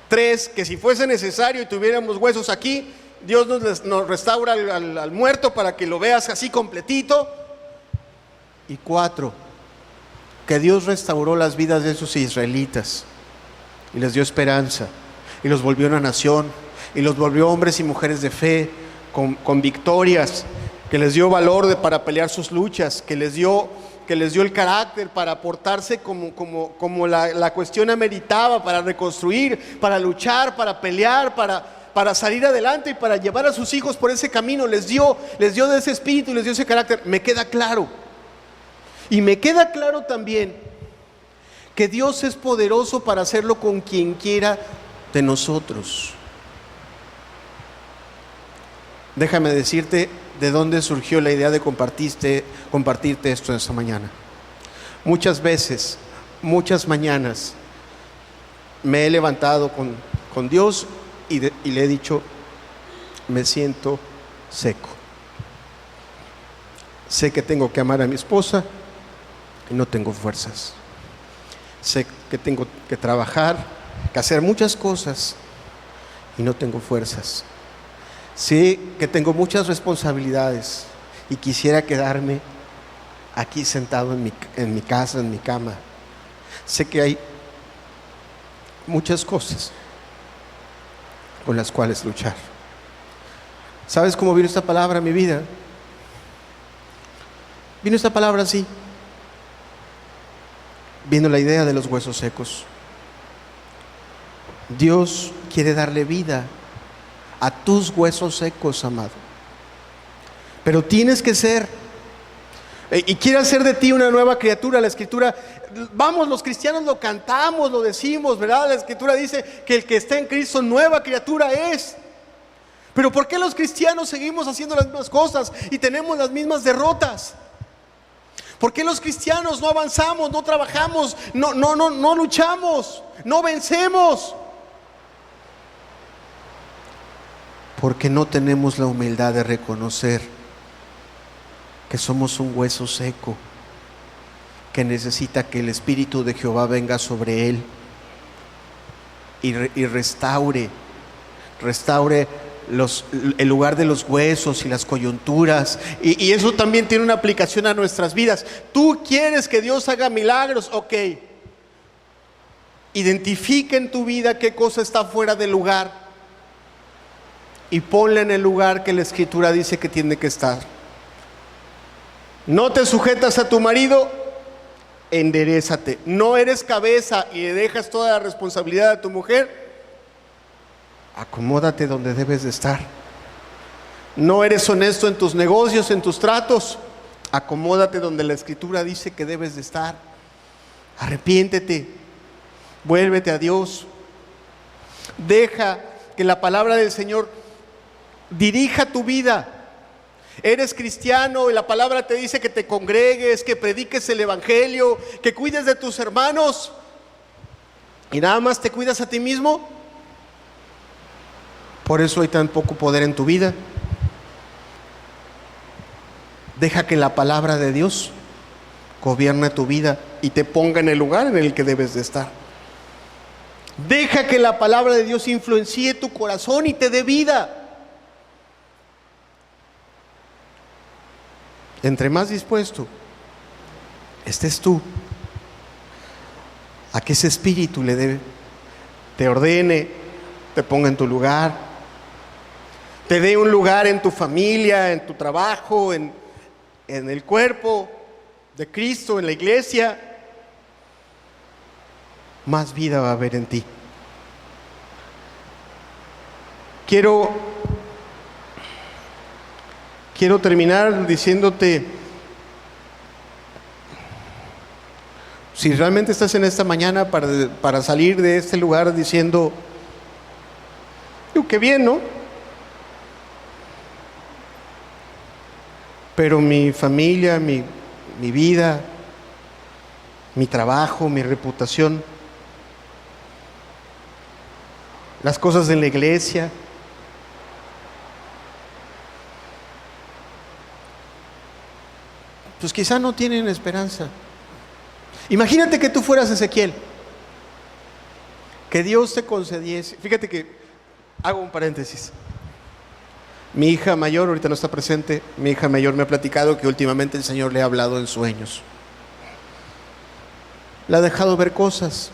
3, que si fuese necesario y tuviéramos huesos aquí, Dios nos restaura al muerto para que lo veas así completito. Y 4, que Dios restauró las vidas de esos israelitas y les dio esperanza y los volvió una nación y los volvió hombres y mujeres de fe con victorias, que les dio valor para pelear sus luchas, que les dio el carácter para portarse como la cuestión ameritaba, para reconstruir, para luchar, para pelear, para salir adelante y para llevar a sus hijos por ese camino. Les dio de ese espíritu y les dio ese carácter. Me queda claro. Y me queda claro también que Dios es poderoso para hacerlo con quien quiera de nosotros. Déjame decirte de dónde surgió la idea de compartirte esto esta mañana. Muchas veces, muchas mañanas, me he levantado con Dios y le he dicho: me siento seco. Sé que tengo que amar a mi esposa y no tengo fuerzas. Sé que tengo que trabajar, que hacer muchas cosas y no tengo fuerzas. Sé que tengo muchas responsabilidades y quisiera quedarme aquí sentado en mi casa, en mi cama. Sé que hay muchas cosas con las cuales luchar. ¿Sabes cómo vino esta palabra a mi vida? Vino esta palabra así. Vino la idea de los huesos secos. Dios quiere darle vida a tus huesos secos, amado. Pero tienes que ser, y quiere hacer de ti una nueva criatura. La Escritura, vamos, los cristianos lo cantamos, lo decimos, ¿verdad? La Escritura dice que el que está en Cristo nueva criatura es. Pero ¿por qué los cristianos seguimos haciendo las mismas cosas y tenemos las mismas derrotas? ¿Por qué los cristianos no avanzamos, no trabajamos, no luchamos, no vencemos? Porque no tenemos la humildad de reconocer que somos un hueso seco, que necesita que el Espíritu de Jehová venga sobre él y restaure el lugar de los huesos y las coyunturas. Y eso también tiene una aplicación a nuestras vidas. Tú quieres que Dios haga milagros, ok. Identifica en tu vida qué cosa está fuera del lugar y ponla en el lugar que la Escritura dice que tiene que estar. No te sujetas a tu marido, enderézate. No eres cabeza y le dejas toda la responsabilidad a tu mujer, acomódate donde debes de estar. No eres honesto en tus negocios, en tus tratos, acomódate donde la Escritura dice que debes de estar. Arrepiéntete, vuélvete a Dios. Deja que la palabra del Señor dirija tu vida. Eres cristiano y la palabra te dice que te congregues, que prediques el evangelio, que cuides de tus hermanos, y nada más te cuidas a ti mismo. Por eso hay tan poco poder en tu vida. Deja que la palabra de Dios gobierne tu vida y te ponga en el lugar en el que debes de estar. Deja que la palabra de Dios influencie tu corazón y te dé vida. Entre más dispuesto estés tú, a que ese espíritu te ordene, te ponga en tu lugar, te dé un lugar en tu familia, en tu trabajo, en el cuerpo de Cristo, en la iglesia. Más vida va a haber en ti. Quiero terminar diciéndote, si realmente estás en esta mañana para salir de este lugar diciendo, qué bien, ¿no? Pero mi familia, mi vida, mi trabajo, mi reputación, las cosas en la iglesia, pues quizá no tienen esperanza. Imagínate que tú fueras Ezequiel, que Dios te concediese. Fíjate que hago un paréntesis. Mi hija mayor, ahorita no está presente, mi hija mayor me ha platicado que últimamente el Señor le ha hablado en sueños. Le ha dejado ver cosas.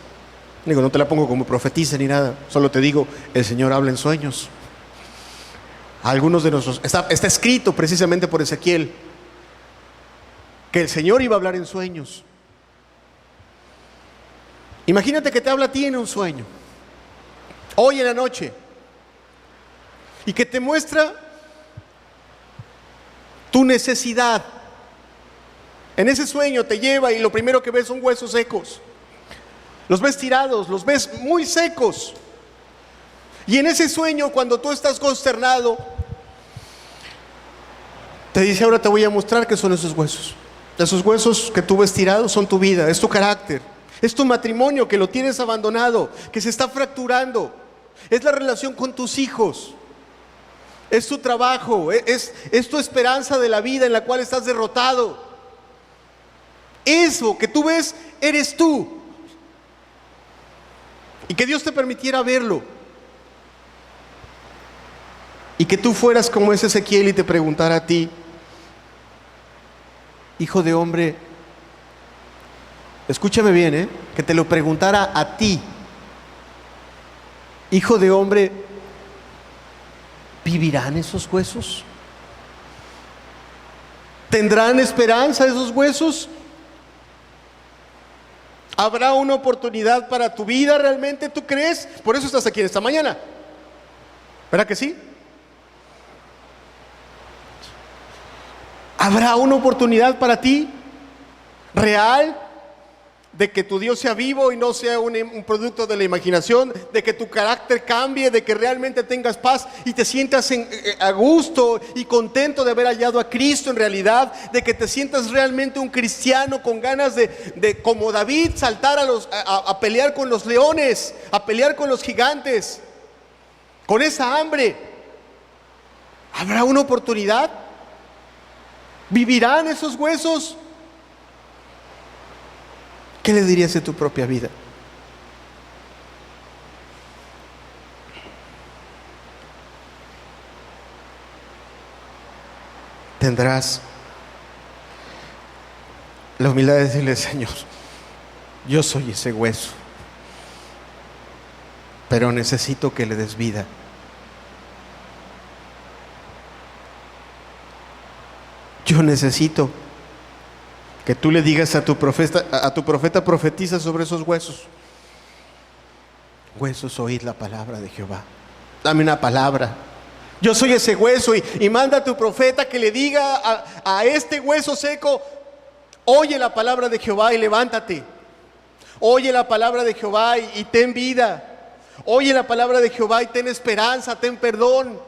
Digo, no te la pongo como profetisa ni nada, solo te digo, el Señor habla en sueños. Algunos de nosotros, está escrito precisamente por Ezequiel, que el Señor iba a hablar en sueños. Imagínate que te habla a ti en un sueño, hoy en la noche, y que te muestra tu necesidad. En ese sueño te lleva y lo primero que ves son huesos secos. Los ves tirados, los ves muy secos. Y en ese sueño, cuando tú estás consternado, te dice, ahora te voy a mostrar qué son esos huesos. Esos huesos que tú ves tirados son tu vida, es tu carácter, es tu matrimonio que lo tienes abandonado, que se está fracturando, es la relación con tus hijos, es tu trabajo, es tu esperanza de la vida en la cual estás derrotado. Eso que tú ves, eres tú. Y que Dios te permitiera verlo. Y que tú fueras como ese Ezequiel y te preguntara a ti, hijo de hombre, escúchame bien, que te lo preguntara a ti, hijo de hombre, ¿vivirán esos huesos? ¿Tendrán esperanza esos huesos? ¿Habrá una oportunidad para tu vida realmente? ¿Tú crees? Por eso estás aquí esta mañana, ¿verdad que sí? ¿Habrá una oportunidad para ti real de que tu Dios sea vivo y no sea un producto de la imaginación, de que tu carácter cambie, de que realmente tengas paz y te sientas a gusto y contento de haber hallado a Cristo en realidad, de que te sientas realmente un cristiano con ganas de como David, saltar a pelear con los leones, a pelear con los gigantes, con esa hambre? ¿Habrá una oportunidad? ¿Vivirán esos huesos? ¿Qué le dirías de tu propia vida? Tendrás la humildad de decirle, Señor, yo soy ese hueso, pero necesito que le des vida. Yo necesito que tú le digas a tu profeta profetiza sobre esos huesos. Huesos, oíd la palabra de Jehová. Dame una palabra. Yo soy ese hueso y manda a tu profeta que le diga a este hueso seco, oye la palabra de Jehová y levántate. Oye la palabra de Jehová y ten vida. Oye la palabra de Jehová y ten esperanza, ten perdón,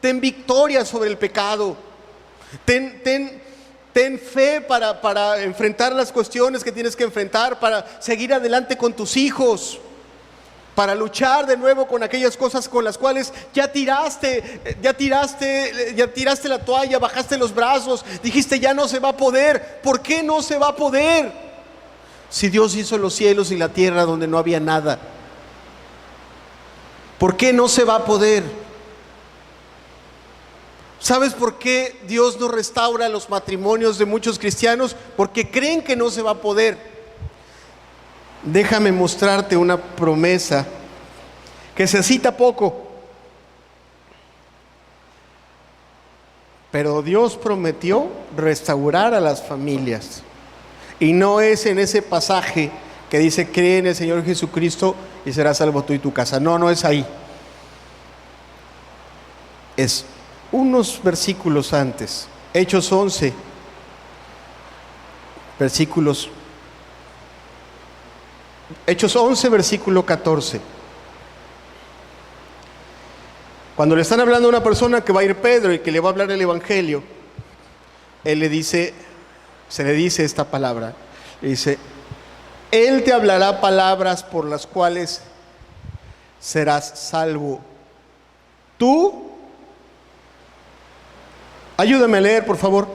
ten victoria sobre el pecado. Ten fe para enfrentar las cuestiones que tienes que enfrentar, para seguir adelante con tus hijos, para luchar de nuevo con aquellas cosas con las cuales ya tiraste la toalla, bajaste los brazos, dijiste ya no se va a poder. ¿Por qué no se va a poder? Si Dios hizo los cielos y la tierra donde no había nada, ¿por qué no se va a poder? ¿Sabes por qué Dios no restaura los matrimonios de muchos cristianos? Porque creen que no se va a poder. Déjame mostrarte una promesa que se cita poco, pero Dios prometió restaurar a las familias. Y no es en ese pasaje que dice: cree en el Señor Jesucristo y serás salvo tú y tu casa. No, no es ahí. Es unos versículos antes. Hechos 11, Hechos 11, versículo 14. Cuando le están hablando a una persona que va a ir Pedro y que le va a hablar el evangelio, él le dice, se le dice esta palabra, le dice: Él te hablará palabras por las cuales serás salvo. Tú, ayúdame a leer, por favor.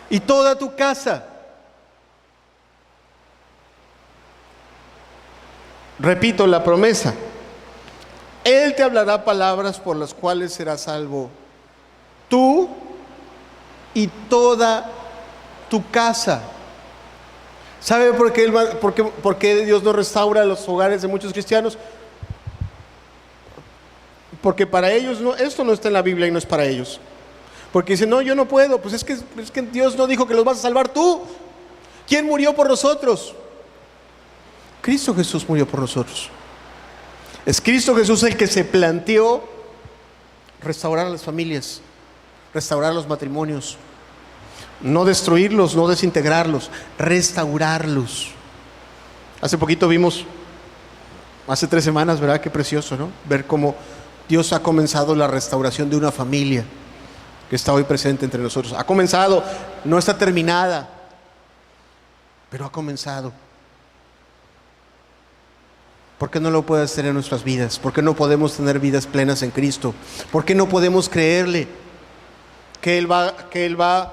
Y toda tu casa. Repito la promesa. Él te hablará palabras por las cuales serás salvo. Tú y toda tu casa. ¿Sabe por qué Dios no restaura los hogares de muchos cristianos? Porque para ellos esto no está en la Biblia y no es para ellos. Porque dicen: no, yo no puedo. Pues es que Dios no dijo que los vas a salvar tú. ¿Quién murió por nosotros? Cristo Jesús murió por nosotros. Es Cristo Jesús el que se planteó restaurar a las familias, restaurar los matrimonios, no destruirlos, no desintegrarlos, restaurarlos. Hace poquito vimos, hace 3 semanas, ¿verdad? Qué precioso, ¿no? Ver cómo Dios ha comenzado la restauración de una familia que está hoy presente entre nosotros. Ha comenzado, no está terminada, pero ha comenzado. ¿Por qué no lo puede hacer en nuestras vidas? ¿Por qué no podemos tener vidas plenas en Cristo? ¿Por qué no podemos creerle que Él va a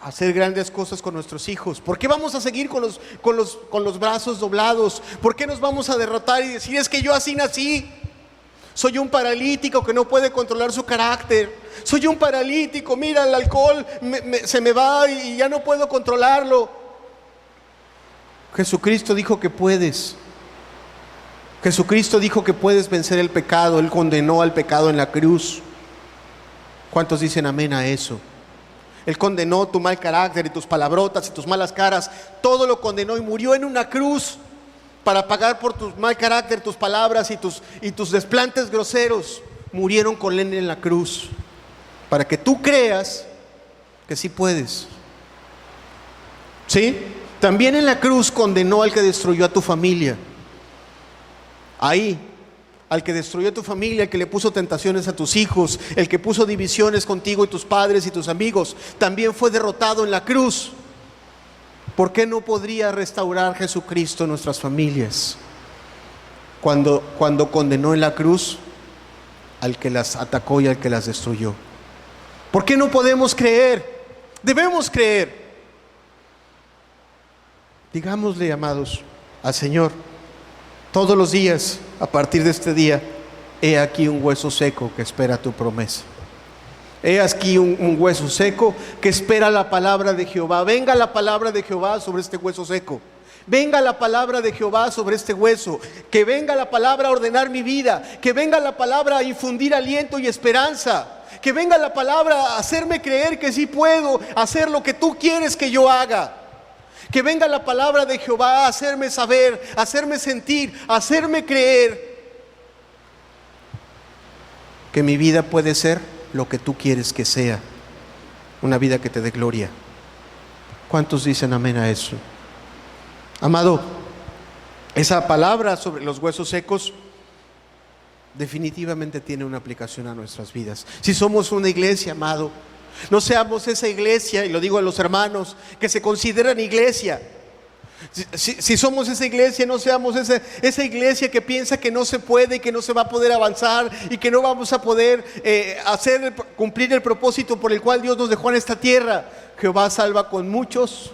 hacer grandes cosas con nuestros hijos? ¿Por qué vamos a seguir con los brazos doblados? ¿Por qué nos vamos a derrotar y decir: es que yo así nací? Soy un paralítico que no puede controlar su carácter. Soy un paralítico, mira, el alcohol se me va y ya no puedo controlarlo. Jesucristo dijo que puedes. Jesucristo dijo que puedes vencer el pecado. Él condenó al pecado en la cruz. ¿Cuántos dicen amén a eso? Él condenó tu mal carácter y tus palabrotas y tus malas caras. Todo lo condenó y murió en una cruz para pagar por tu mal carácter, tus palabras y tus desplantes groseros. Murieron con Él en la cruz para que tú creas que sí puedes. ¿Sí? También en la cruz condenó al que destruyó a tu familia. Ahí, al que destruyó a tu familia, al que le puso tentaciones a tus hijos, el que puso divisiones contigo y tus padres y tus amigos, también fue derrotado en la cruz. ¿Por qué no podría restaurar Jesucristo nuestras familias cuando condenó en la cruz al que las atacó y al que las destruyó? ¿Por qué no podemos creer? Debemos creer. Digámosle, amados, al Señor todos los días: a partir de este día, he aquí un hueso seco que espera tu promesa. He aquí un hueso seco que espera la palabra de Jehová. Venga la palabra de Jehová sobre este hueso seco. Venga la palabra de Jehová sobre este hueso. Que venga la palabra a ordenar mi vida. Que venga la palabra a infundir aliento y esperanza. Que venga la palabra a hacerme creer que sí puedo hacer lo que tú quieres que yo haga. Que venga la palabra de Jehová a hacerme saber, a hacerme sentir, a hacerme creer que mi vida puede ser lo que tú quieres que sea, una vida que te dé gloria. ¿Cuántos dicen amén a eso? Amado, esa palabra sobre los huesos secos definitivamente tiene una aplicación a nuestras vidas. Si somos una iglesia, amado, no seamos esa iglesia, y lo digo a los hermanos que se consideran iglesia. Si somos esa iglesia, no seamos esa iglesia que piensa que no se puede y que no se va a poder avanzar y que no vamos a poder cumplir el propósito por el cual Dios nos dejó en esta tierra. Jehová salva con muchos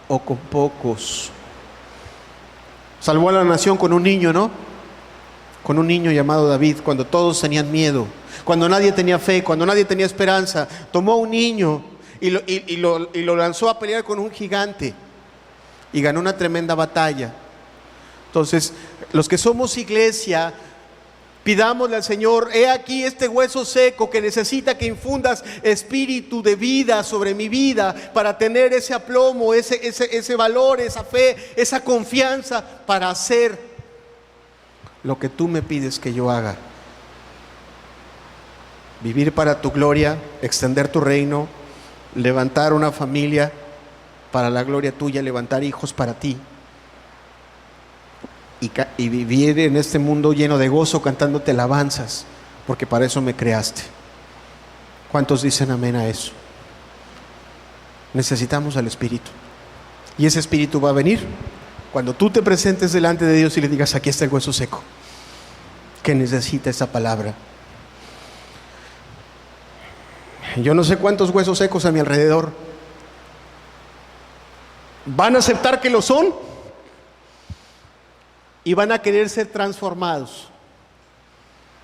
o con pocos. Salvó a la nación con un niño, ¿no? con un niño llamado David, cuando todos tenían miedo, cuando nadie tenía fe, cuando nadie tenía esperanza. Tomó a un niño y lo lanzó a pelear con un gigante y ganó una tremenda batalla. Entonces, los que somos iglesia, pidámosle al Señor: he aquí este hueso seco que necesita que infundas espíritu de vida sobre mi vida para tener ese aplomo, ese valor, esa fe, esa confianza para hacer lo que tú me pides que yo haga. Vivir para tu gloria, extender tu reino, levantar una familia para la gloria tuya, levantar hijos para ti. Y vivir en este mundo lleno de gozo, cantándote alabanzas, porque para eso me creaste. ¿Cuántos dicen amén a eso? Necesitamos al Espíritu, y ese Espíritu va a venir cuando tú te presentes delante de Dios y le digas: aquí está el hueso seco que necesita esa palabra. Yo no sé cuántos huesos secos a mi alrededor van a aceptar que lo son y van a querer ser transformados.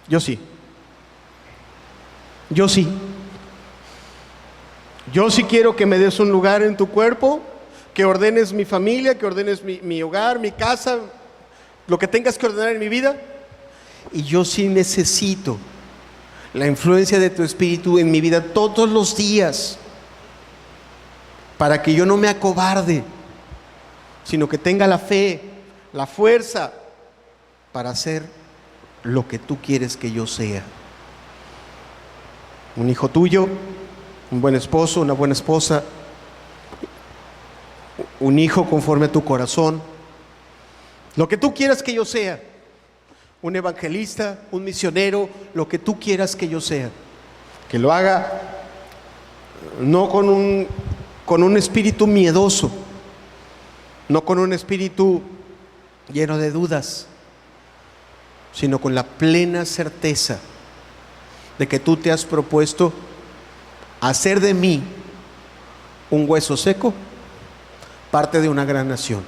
Yo sí. Yo sí quiero que me des un lugar en tu cuerpo, que ordenes mi familia, que ordenes mi hogar, mi casa, lo que tengas que ordenar en mi vida. Y yo sí necesito la influencia de tu Espíritu en mi vida todos los días, para que yo no me acobarde, sino que tenga la fe, la fuerza para hacer lo que tú quieres que yo sea. Un hijo tuyo, un buen esposo, una buena esposa, un hijo conforme a tu corazón, lo que tú quieras que yo sea. Un evangelista, un misionero, lo que tú quieras que yo sea. Que lo haga no con un espíritu miedoso, no con un espíritu lleno de dudas, sino con la plena certeza de que tú te has propuesto hacer de mí un hueso seco, parte de una gran nación.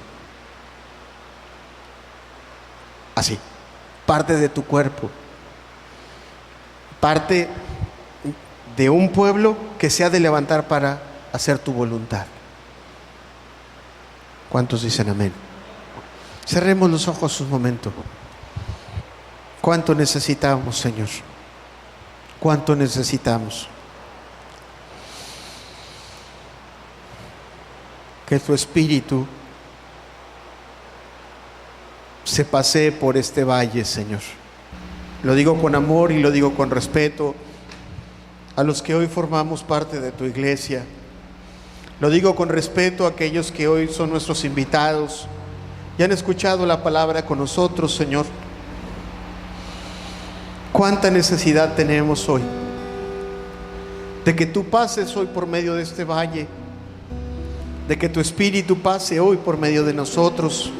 Así, parte de tu cuerpo, parte de un pueblo que se ha de levantar para hacer tu voluntad. ¿Cuántos dicen amén? Cerremos los ojos un momento. ¿Cuánto necesitamos, Señor? ¿Cuánto necesitamos? Que tu Espíritu se pasee por este valle, Señor. Lo digo con amor y lo digo con respeto a los que hoy formamos parte de tu iglesia. Lo digo con respeto a aquellos que hoy son nuestros invitados y han escuchado la palabra con nosotros, Señor. Cuánta necesidad tenemos hoy de que tú pases hoy por medio de este valle, de que tu Espíritu pase hoy por medio de nosotros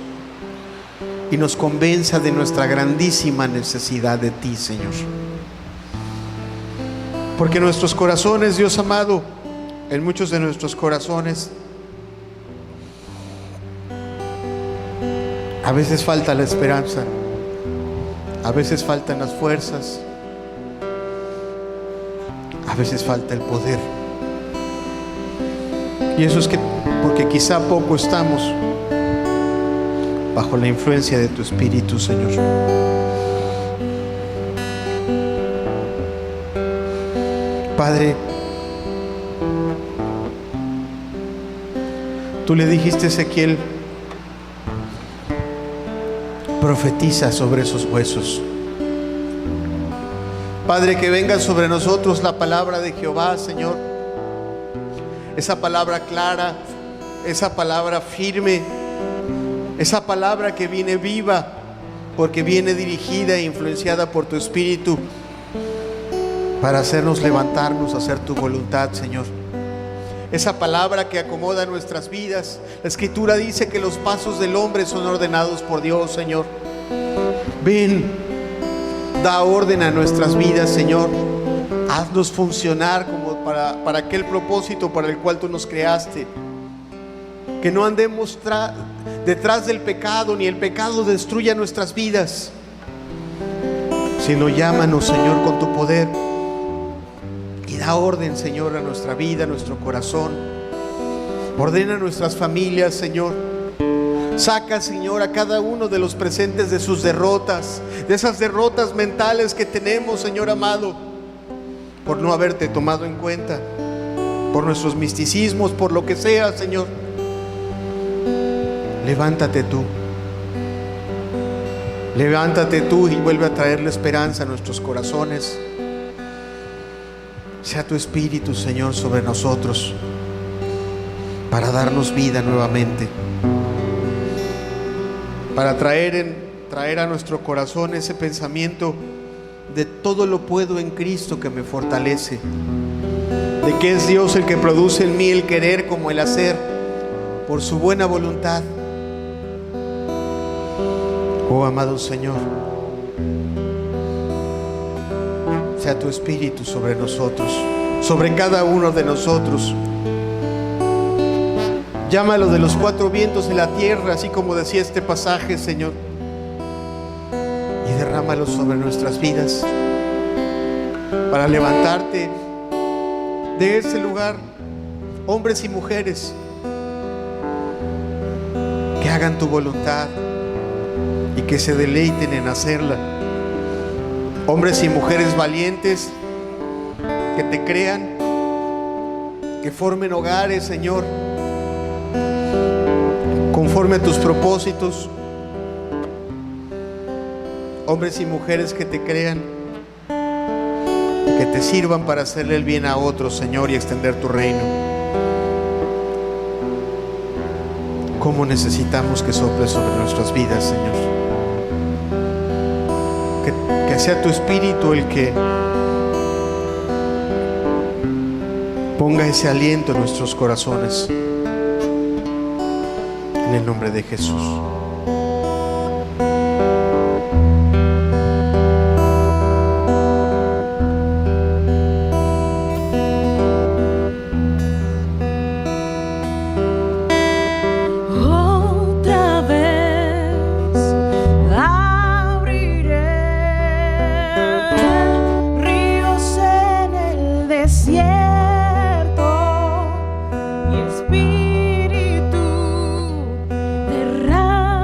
y nos convenza de nuestra grandísima necesidad de ti, Señor. Porque nuestros corazones, Dios amado, en muchos de nuestros corazones a veces falta la esperanza, a veces faltan las fuerzas, a veces falta el poder. Y eso es porque quizá poco estamos bajo la influencia de tu Espíritu, Señor. Padre, tú le dijiste a Ezequiel: profetiza sobre esos huesos. Padre, que venga sobre nosotros la palabra de Jehová, Señor. Esa palabra clara, esa palabra firme, esa palabra que viene viva, porque viene dirigida e influenciada por tu Espíritu, para hacernos levantarnos a hacer tu voluntad, Señor. Esa palabra que acomoda nuestras vidas. La Escritura dice que los pasos del hombre son ordenados por Dios, Señor. Ven, da orden a nuestras vidas, Señor. Haznos funcionar como para aquel propósito para el cual tú nos creaste. Que no andemos detrás del pecado, ni el pecado destruya nuestras vidas, sino llámanos, Señor, con tu poder y da orden, Señor, a nuestra vida, a nuestro corazón. Ordena nuestras familias, Señor. Saca, Señor, a cada uno de los presentes de sus derrotas, de esas derrotas mentales que tenemos, Señor amado, por no haberte tomado en cuenta, por nuestros misticismos, por lo que sea, Señor. Levántate tú. Levántate tú y vuelve a traerle esperanza a nuestros corazones. Sea tu Espíritu, Señor, sobre nosotros para darnos vida nuevamente, para traer a nuestro corazón ese pensamiento de todo lo puedo en Cristo que me fortalece, de que es Dios el que produce en mí el querer como el hacer por su buena voluntad. Oh amado Señor, sea tu Espíritu sobre nosotros, sobre cada uno de nosotros. Llámalo de los cuatro vientos de la tierra, así como decía este pasaje, Señor, y derrámalo sobre nuestras vidas para levantarte de ese lugar, hombres y mujeres que hagan tu voluntad y que se deleiten en hacerla. Hombres y mujeres valientes que te crean, que formen hogares, Señor, conforme a tus propósitos. Hombres y mujeres que te crean, que te sirvan para hacerle el bien a otros, Señor, y extender tu reino. ¿Cómo necesitamos que sople sobre nuestras vidas, Señor? Que sea tu Espíritu el que ponga ese aliento en nuestros corazones. En el nombre de Jesús. Otra vez abriré ríos en el desierto y espíritu derramaré.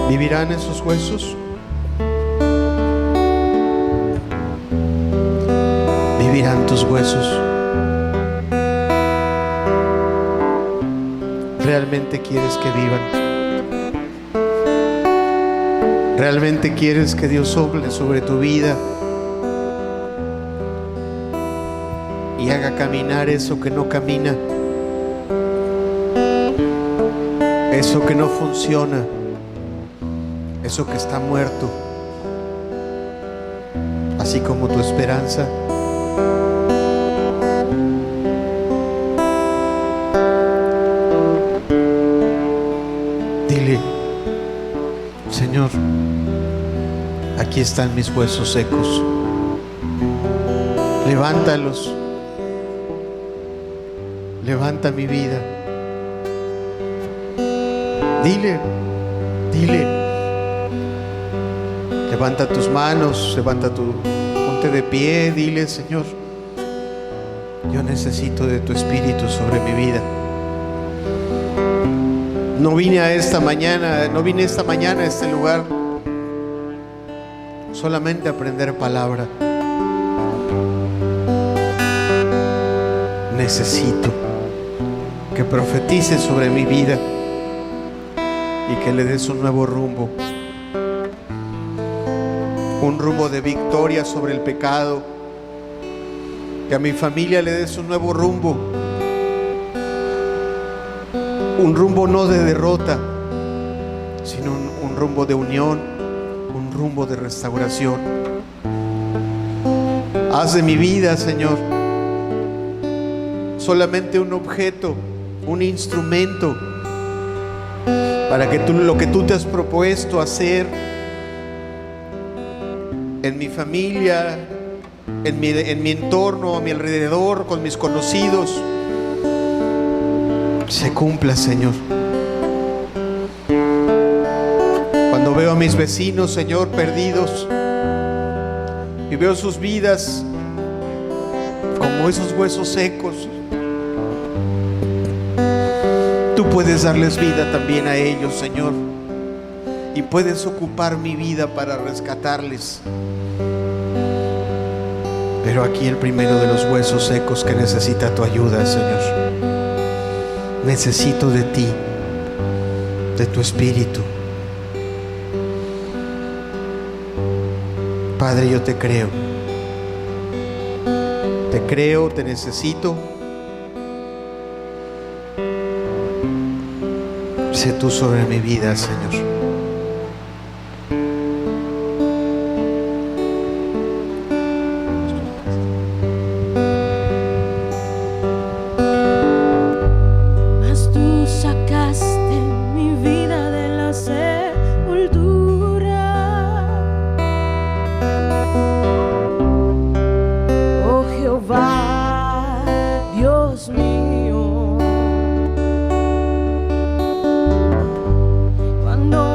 ¿Vivirán esos huesos? ¿Vivirán tus huesos? ¿Realmente quieres que vivan? ¿Realmente quieres que Dios sople sobre tu vida y haga caminar eso que no camina, eso que no funciona, eso que está muerto, así como tu esperanza? Dile: Señor, aquí están mis huesos secos, levántalos, levanta mi vida. Dile, levanta tus manos, ponte de pie, dile: Señor, yo necesito de tu Espíritu sobre mi vida. No vine esta mañana a este lugar solamente a aprender palabra. Necesito que profetices sobre mi vida y que le des un nuevo rumbo, un rumbo de victoria sobre el pecado, que a mi familia le des un nuevo rumbo, un rumbo no de derrota, sino un rumbo de unión, un rumbo de restauración. Haz de mi vida, Señor, solamente un objeto, un instrumento para que lo que tú te has propuesto hacer en mi familia, en mi entorno, a mi alrededor, con mis conocidos, se cumpla, Señor. Cuando veo a mis vecinos, Señor, perdidos, y veo sus vidas como esos huesos secos, tú puedes darles vida también a ellos, Señor, y puedes ocupar mi vida para rescatarles. Pero aquí el primero de los huesos secos que necesita tu ayuda, Señor. Necesito de ti, de tu Espíritu. Padre, yo te creo, te necesito. Sé tú sobre mi vida, Señor. Mas tú sacaste mi vida de la sepultura. Oh Jehová, Dios mío, cuando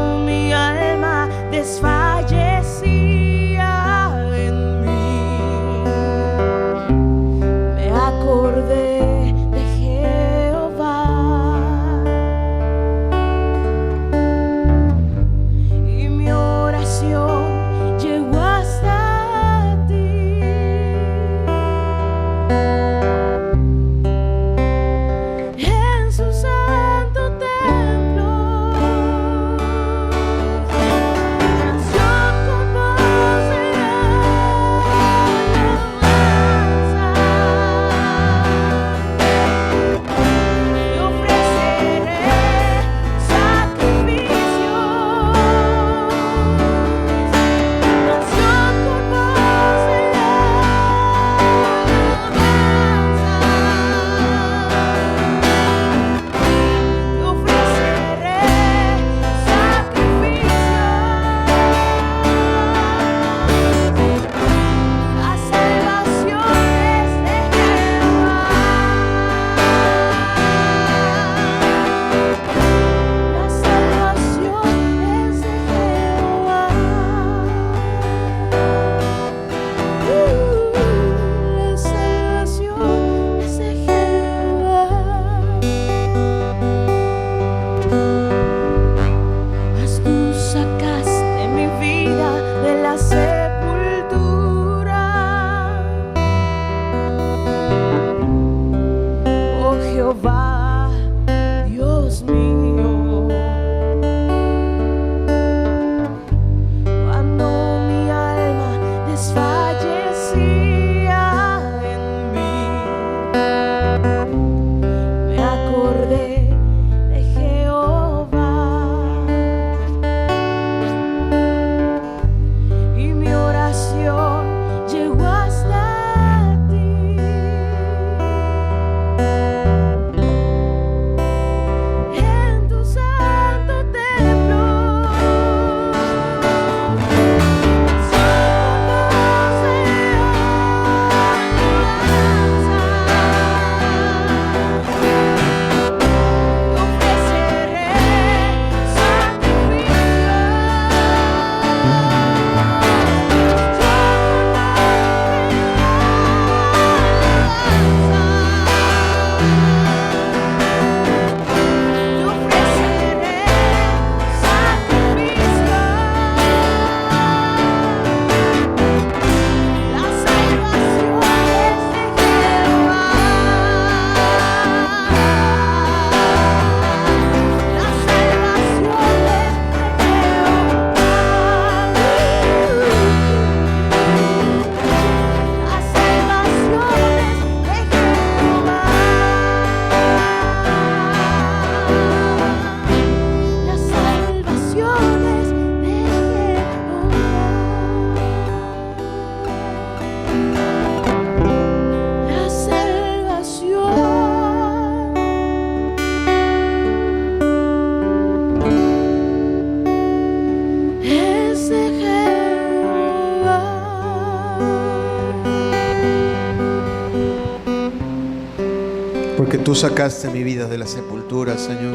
Tú sacaste mi vida de la sepultura, Señor.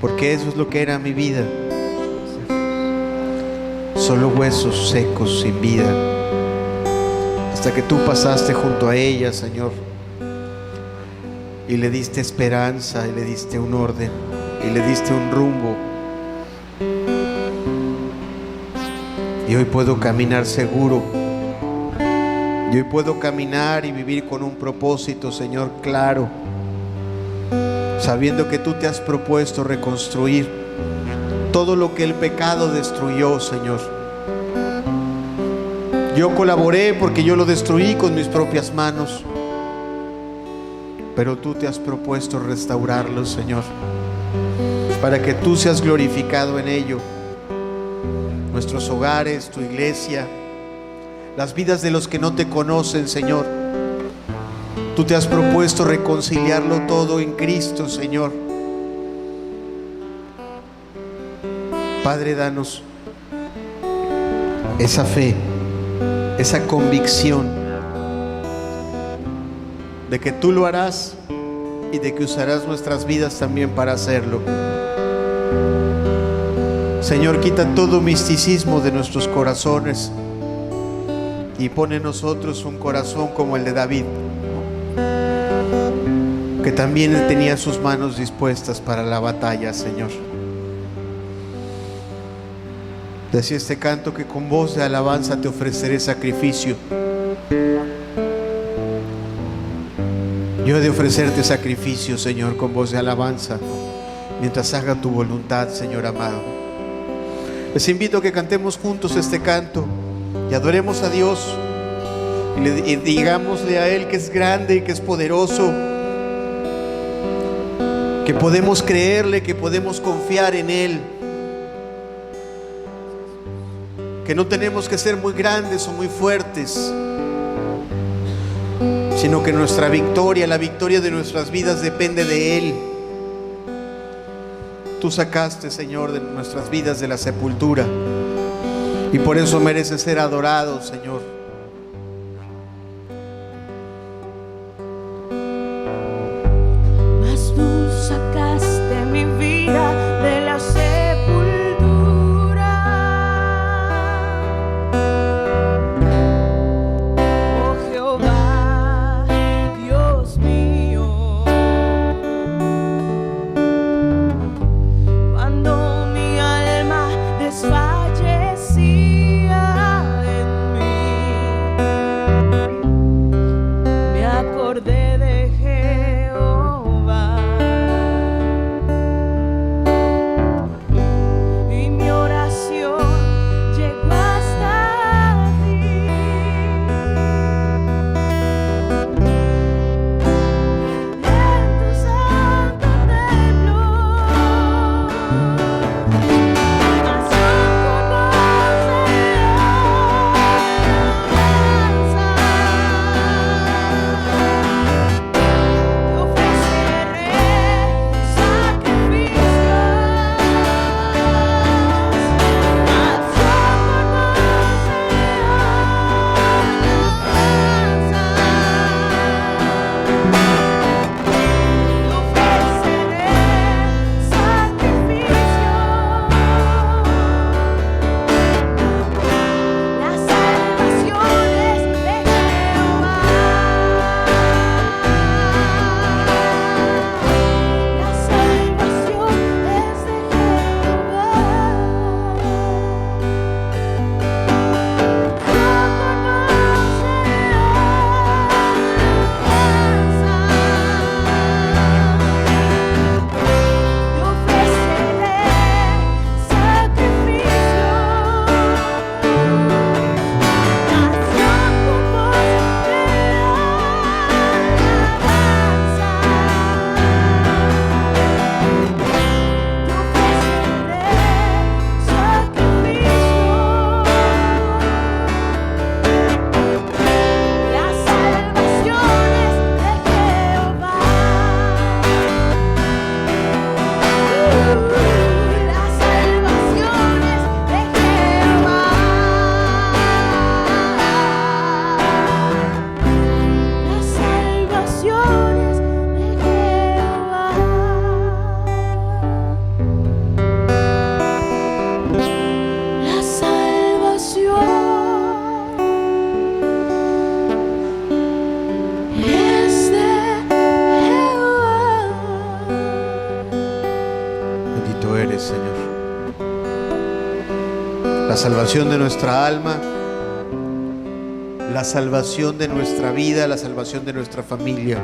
Porque eso es lo que era mi vida. Solo huesos secos sin vida. Hasta que tú pasaste junto a ella, Señor, y le diste esperanza, y le diste un orden, y le diste un rumbo. Y hoy puedo caminar seguro. Y hoy puedo caminar y vivir con un propósito, Señor, claro, sabiendo que tú te has propuesto reconstruir todo lo que el pecado destruyó, Señor. Yo colaboré porque yo lo destruí con mis propias manos, pero tú te has propuesto restaurarlo, Señor, para que tú seas glorificado en ello. Nuestros hogares, tu iglesia, las vidas de los que no te conocen, Señor. Tú te has propuesto reconciliarlo todo en Cristo, Señor. Padre, danos esa fe, esa convicción de que tú lo harás y de que usarás nuestras vidas también para hacerlo. Señor, quita todo misticismo de nuestros corazones y pone en nosotros un corazón como el de David, que también tenía sus manos dispuestas para la batalla, Señor. Decía este canto que con voz de alabanza te ofreceré sacrificio. Yo he de ofrecerte sacrificio, Señor, con voz de alabanza, mientras haga tu voluntad, Señor amado. Les invito a que cantemos juntos este canto y adoremos a Dios y digámosle a Él que es grande y que es poderoso, que podemos creerle, que podemos confiar en Él, que no tenemos que ser muy grandes o muy fuertes, sino que nuestra victoria, la victoria de nuestras vidas depende de Él. Tú sacaste, Señor, de nuestras vidas de la sepultura y por eso mereces ser adorado, Señor. Mas tú sacaste mi vida de la sepultura. Oh Jehová, Dios mío, cuando mi alma desfallecía en mí, me acordé de Jehová y mi oración llegó hasta ti. En tu santo templo, mas yo conoceré alabanza. salvación de nuestra alma, la salvación de nuestra vida, la salvación de nuestra familia,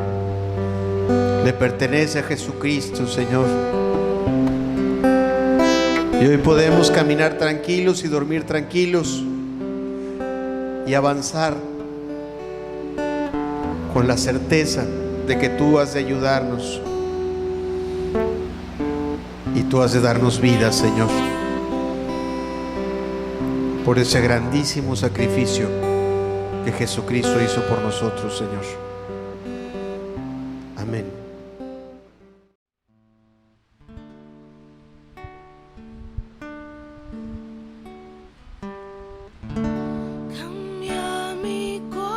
le pertenece a Jesucristo, Señor. Y hoy podemos caminar tranquilos y dormir tranquilos y avanzar con la certeza de que tú has de ayudarnos y tú has de darnos vida, Señor, por ese grandísimo sacrificio que Jesucristo hizo por nosotros, Señor. Amén. Cambia mi corazón,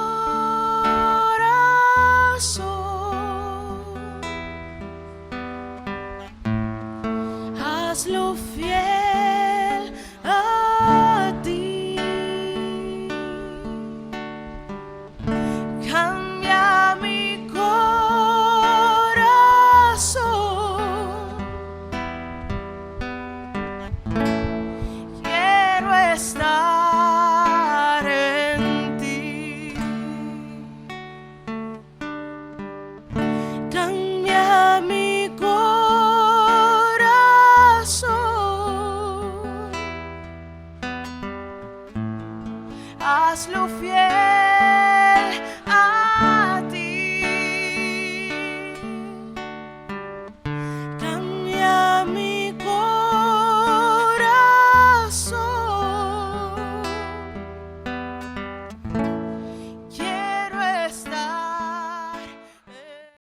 hazlo fiel a ti. Cambia mi corazón, quiero estar en ti. Cambia mi corazón, hazlo fiel